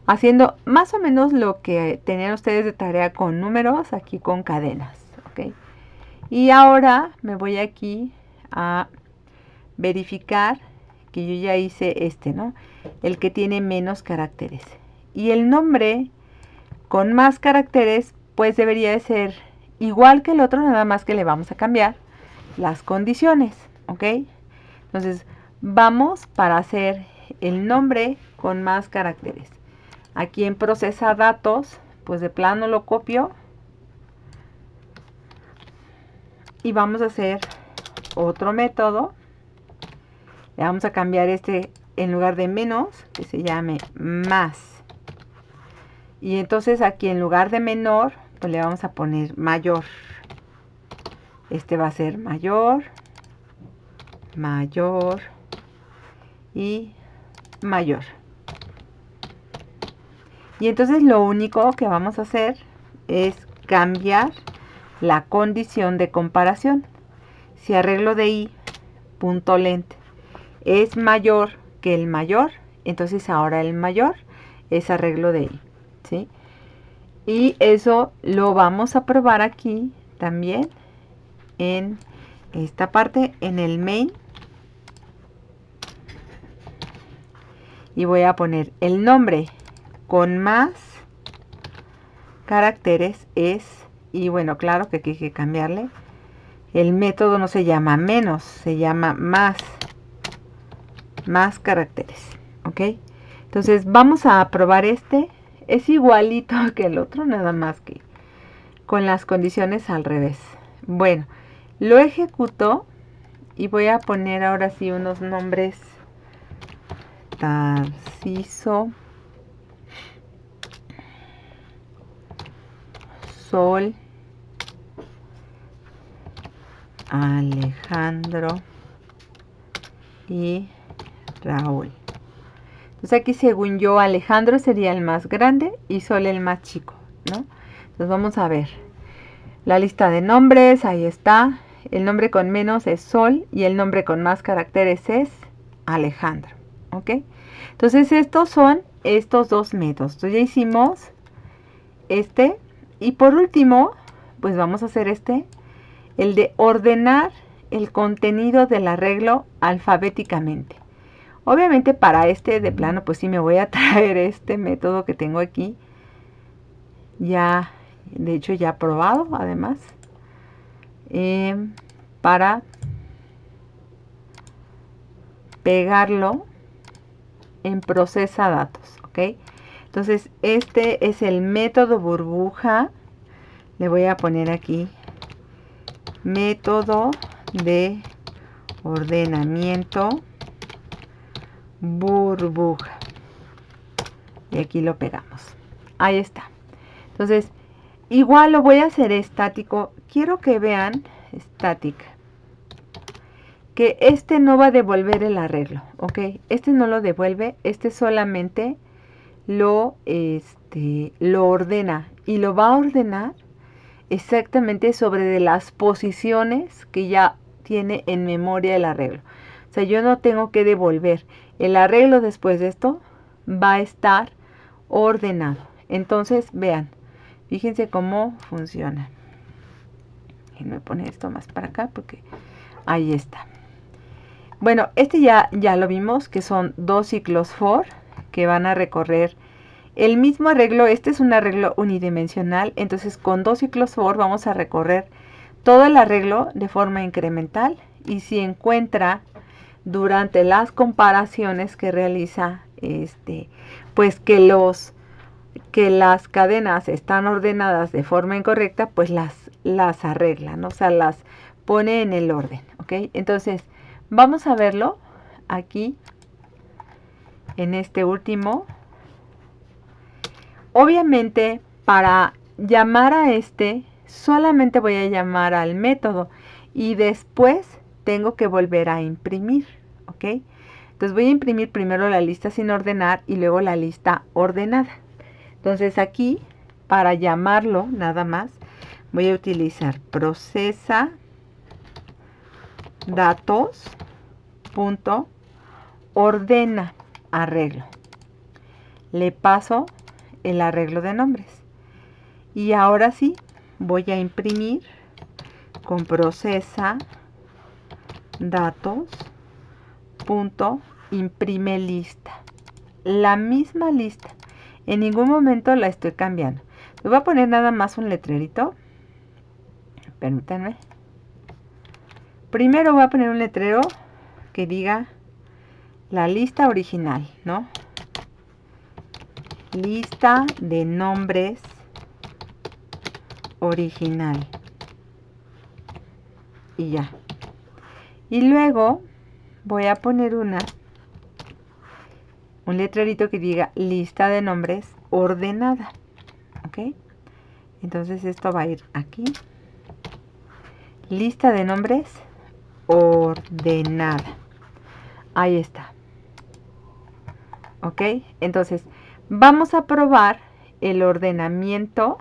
haciendo más o menos lo que tenían ustedes de tarea con números, aquí con cadenas, ¿ok? Y ahora me voy aquí a verificar que yo ya hice ¿no? El que tiene menos caracteres. Y el nombre con más caracteres, pues debería de ser igual que el otro, nada más que le vamos a cambiar las condiciones, ¿ok? Entonces, vamos para hacer el nombre con más caracteres. Aquí en procesa datos, pues de plano lo copio. Y vamos a hacer otro método. Le vamos a cambiar en lugar de menos, que se llame más. Y entonces aquí en lugar de menor, pues le vamos a poner mayor. Este va a ser mayor, mayor y mayor. Y entonces lo único que vamos a hacer es cambiar la condición de comparación. Si arreglo de i, punto lente, es mayor que el mayor, entonces ahora el mayor es arreglo de i, ¿sí? Y eso lo vamos a probar aquí también en esta parte, en el main. Y voy a poner el nombre con más caracteres es, y bueno, claro que aquí hay que cambiarle. El método no se llama menos, se llama más caracteres, ¿ok? Entonces vamos a probar este. Es igualito que el otro, nada más que con las condiciones al revés. Bueno, lo ejecuto y voy a poner ahora sí unos nombres. Tarciso, Sol, Alejandro y Raúl. Entonces aquí según yo Alejandro sería el más grande y Sol el más chico, ¿no? Entonces vamos a ver la lista de nombres, ahí está. el nombre con menos es Sol y el nombre con más caracteres es Alejandro, ¿ok? Entonces estos son estos dos métodos. Entonces ya hicimos este y por último, pues vamos a hacer el de ordenar el contenido del arreglo alfabéticamente. Obviamente para este de plano pues sí me voy a traer este método que tengo aquí. Ya, de hecho ya probado además. Para pegarlo en procesa datos, ¿ok? Entonces este es el método burbuja. Le voy a poner aquí método de ordenamiento burbuja. Y aquí lo pegamos. Ahí está. Entonces, igual lo voy a hacer estático. Quiero que vean estática. Que este no va a devolver el arreglo, ¿ok? Este no lo devuelve. Este solamente lo ordena. Y lo va a ordenar exactamente sobre de las posiciones que ya tiene en memoria el arreglo. O sea, yo no tengo que devolver. El arreglo después de esto va a estar ordenado. Entonces, vean, fíjense cómo funciona. Déjenme poner esto más para acá porque ahí está. Bueno, este ya lo vimos, que son 2 ciclos for que van a recorrer el mismo arreglo. Este es un arreglo unidimensional, entonces con 2 ciclos for vamos a recorrer todo el arreglo de forma incremental y si encuentra durante las comparaciones que realiza pues que las cadenas están ordenadas de forma incorrecta, pues las arregla, ¿no? O sea, las pone en el orden, ¿ok? Entonces, vamos a verlo aquí en este último. Obviamente, para llamar a solamente voy a llamar al método y después tengo que volver a imprimir, ¿ok? Entonces voy a imprimir primero la lista sin ordenar y luego la lista ordenada. Entonces aquí, para llamarlo nada más, voy a utilizar procesa datos punto ordena arreglo. Le paso el arreglo de nombres. Y ahora sí, voy a imprimir con procesa datos punto imprime lista. La misma lista. En ningún momento la estoy cambiando. Le voy a poner nada más un letrerito. Permítanme. Primero voy a poner un letrero que diga la lista original, ¿no? Lista de nombres original. Y ya. Y luego voy a poner un letrerito que diga lista de nombres ordenada. ¿Ok? Entonces esto va a ir aquí. Lista de nombres ordenada. Ahí está. ¿Ok? Entonces vamos a probar el ordenamiento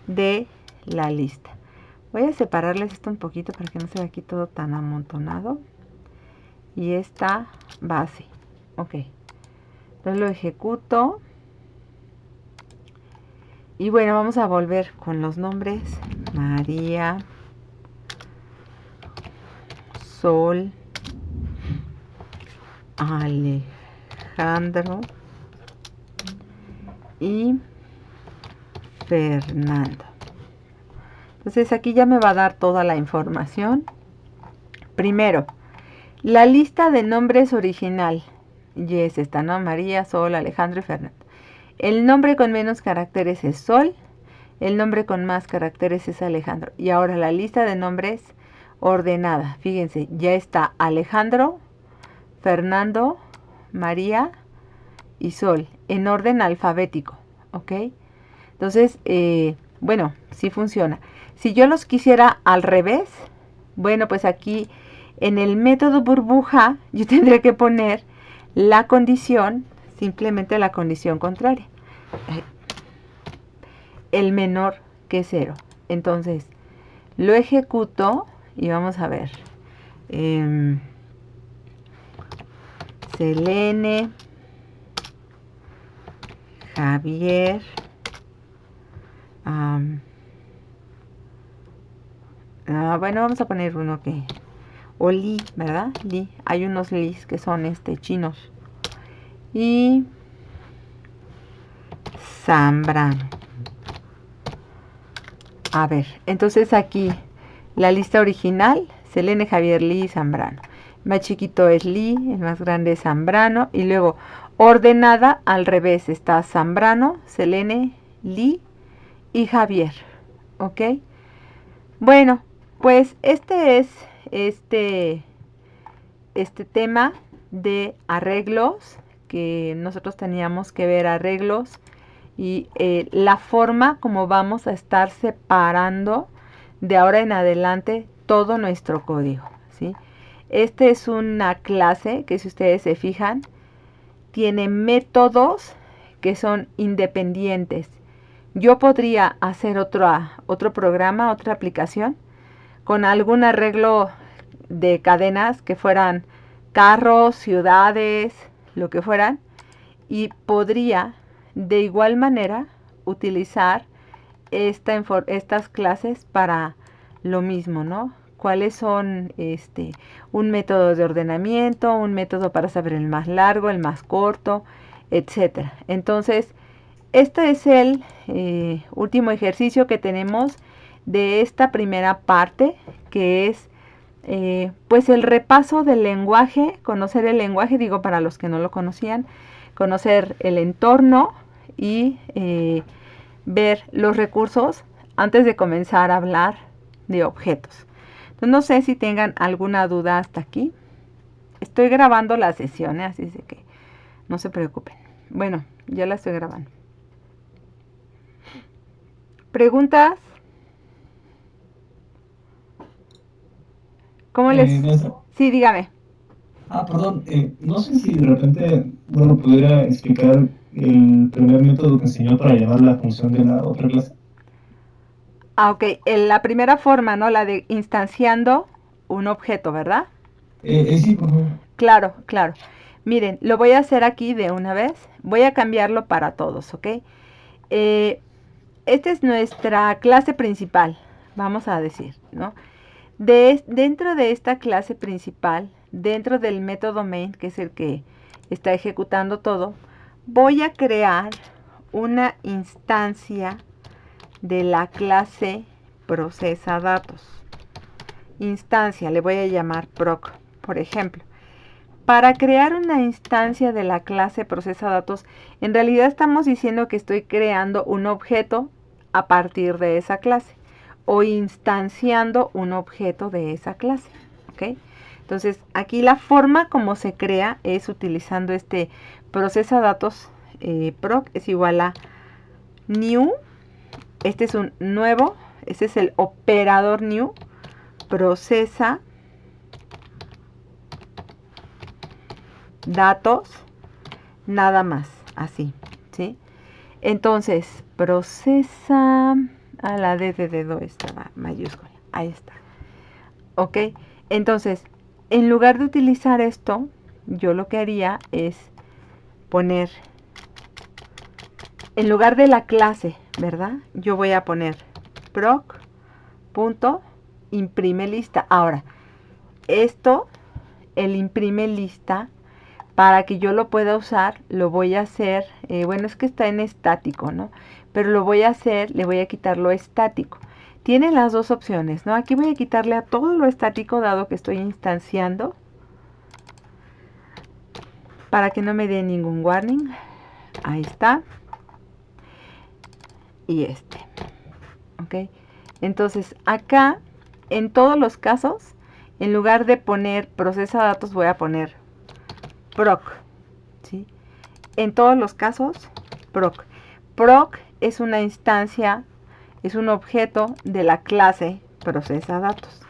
de la lista. Voy a separarles esto un poquito para que no se vea aquí todo tan amontonado. Y esta va así. Ok. Entonces lo ejecuto. Y bueno, vamos a volver con los nombres. María, Sol, Alejandro y Fernando. Entonces aquí ya me va a dar toda la información. Primero, la lista de nombres original. Y es esta, ¿no? María, Sol, Alejandro y Fernando. El nombre con menos caracteres es Sol. El nombre con más caracteres es Alejandro. Y ahora la lista de nombres ordenada. Fíjense, ya está Alejandro, Fernando, María y Sol. En orden alfabético. ¿Ok? Entonces, bueno, sí funciona. Si yo los quisiera al revés, bueno, pues aquí en el método burbuja yo tendría que poner la condición, simplemente la condición contraria. El menor que 0. Entonces, lo ejecuto y vamos a ver. Selene, Javier, bueno, vamos a poner uno que, o Li, ¿verdad? Li, hay unos Lis que son chinos. Y Zambrano. A ver, entonces aquí la lista original, Selene, Javier, Li y Zambrano. El más chiquito es Li, el más grande es Zambrano. Y luego ordenada al revés está Zambrano, Selene, Li y Javier. ¿Ok? Bueno, pues este es este tema de arreglos, que nosotros teníamos que ver arreglos y la forma como vamos a estar separando de ahora en adelante todo nuestro código, ¿sí? Este es una clase que, si ustedes se fijan, tiene métodos que son independientes. Yo podría hacer otro programa, otra aplicación, con algún arreglo de cadenas que fueran carros, ciudades, lo que fueran, y podría de igual manera utilizar estas clases para lo mismo, ¿no? ¿Cuáles son un método de ordenamiento, un método para saber el más largo, el más corto, etcétera? Entonces, este es el último ejercicio que tenemos de esta primera parte, que es pues el repaso del lenguaje, conocer el lenguaje, digo para los que no lo conocían, conocer el entorno y ver los recursos antes de comenzar a hablar de objetos. Entonces, no sé si tengan alguna duda hasta aquí. Estoy grabando la sesión, así de que no se preocupen. Bueno, ya la estoy grabando. ¿Preguntas? ¿Cómo les...? Maestra. Sí, dígame. Perdón, no sé si de repente, bueno, pudiera explicar el primer método que enseñó para llamar la función de la otra clase. Ok. La primera forma, ¿no? La de instanciando un objeto, ¿verdad? Sí, por favor. Claro, claro. Miren, lo voy a hacer aquí de una vez. Voy a cambiarlo para todos, ¿ok? Esta es nuestra clase principal, vamos a decir, ¿no? Dentro de esta clase principal, dentro del método main, que es el que está ejecutando todo, voy a crear una instancia de la clase procesa datos. Instancia, le voy a llamar proc, por ejemplo. Para crear una instancia de la clase procesa datos, en realidad estamos diciendo que estoy creando un objeto a partir de esa clase o instanciando un objeto de esa clase. ¿Ok? Entonces, aquí la forma como se crea es utilizando este procesa datos proc es igual a new. Este es un nuevo, este es el operador new, procesa datos, nada más, así, ¿sí? Entonces, procesa a la D de dedo estaba mayúscula, ahí está. ¿Ok? Entonces, en lugar de utilizar esto, yo lo que haría es poner, en lugar de la clase, ¿verdad? Yo voy a poner proc punto imprime lista. Ahora, esto, el imprime lista, para que yo lo pueda usar, lo voy a hacer, bueno, es que está en estático, ¿no? Pero lo voy a hacer, le voy a quitar lo estático. Tiene las dos opciones, ¿no? Aquí voy a quitarle a todo lo estático, dado que estoy instanciando, para que no me dé ningún warning. Ahí está. Y ¿ok? Entonces, acá, en todos los casos, en lugar de poner procesa datos, voy a poner proc, ¿sí? En todos los casos, proc. Proc es una instancia, es un objeto de la clase procesa datos.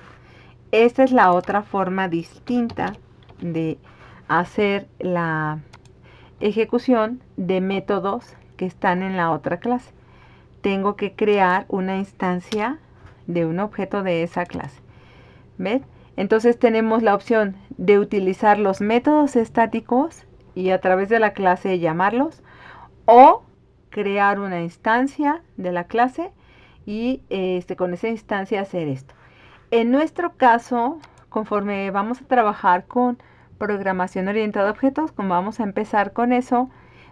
Esta es la otra forma distinta de hacer la ejecución de métodos que están en la otra clase. Tengo que crear una instancia de un objeto de esa clase. ¿Ven? Entonces tenemos la opción de utilizar los métodos estáticos y a través de la clase llamarlos, o crear una instancia de la clase y con esa instancia hacer esto. En nuestro caso, conforme vamos a trabajar con programación orientada a objetos, como vamos a empezar con eso,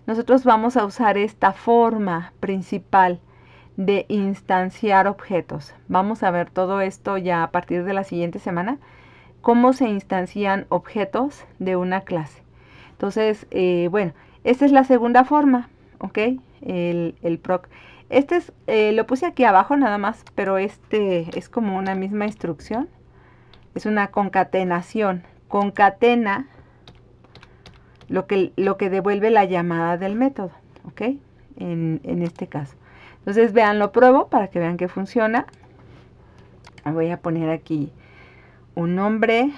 nosotros vamos a usar esta forma principal de instanciar objetos. Vamos a ver todo esto ya a partir de la siguiente semana, cómo se instancian objetos de una clase. Entonces, bueno, esta es la segunda forma, ¿ok? El proc. Este es, lo puse aquí abajo nada más, pero este es como una misma instrucción. Es una concatenación. Concatena lo que devuelve la llamada del método, ¿ok? En este caso. Entonces, vean, lo pruebo para que vean que funciona. Voy a poner aquí un nombre,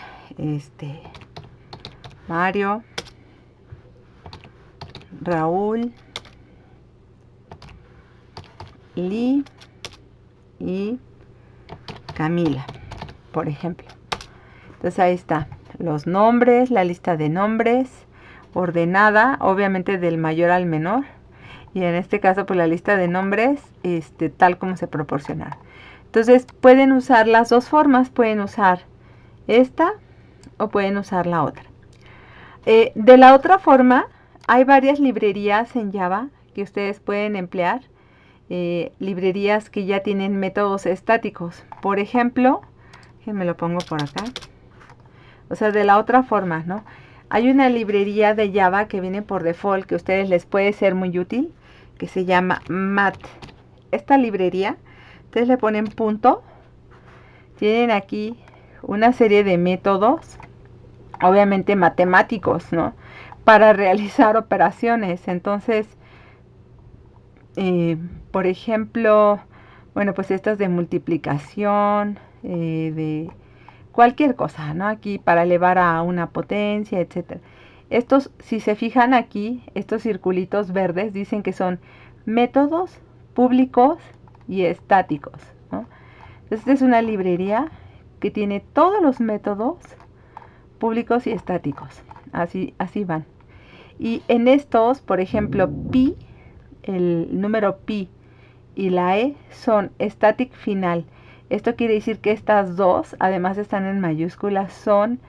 Mario, Raúl, Lee y Camila, por ejemplo. Entonces ahí está, los nombres, la lista de nombres, ordenada, obviamente del mayor al menor. Y en este caso, pues la lista de nombres, tal como se proporcionaron. Entonces pueden usar las dos formas, pueden usar esta o pueden usar la otra. De la otra forma, hay varias librerías en Java que ustedes pueden emplear. Librerías que ya tienen métodos estáticos. Por ejemplo, me lo pongo por acá. O sea, de la otra forma, ¿no? Hay una librería de Java que viene por default que a ustedes les puede ser muy útil, que se llama mat. Esta librería, ustedes le ponen punto. Tienen aquí una serie de métodos, obviamente matemáticos, ¿no? Para realizar operaciones. Entonces, por ejemplo, bueno, pues estas de multiplicación, de cualquier cosa, ¿no? Aquí para elevar a una potencia, etcétera. Estos, si se fijan aquí, estos circulitos verdes dicen que son métodos públicos y estáticos, ¿no? Esta es una librería que tiene todos los métodos públicos y estáticos. Así van. Y en estos, por ejemplo, pi, el número pi y la e son static final. Esto quiere decir que estas dos, además están en mayúsculas, son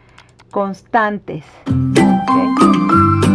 constantes. ¿Okay?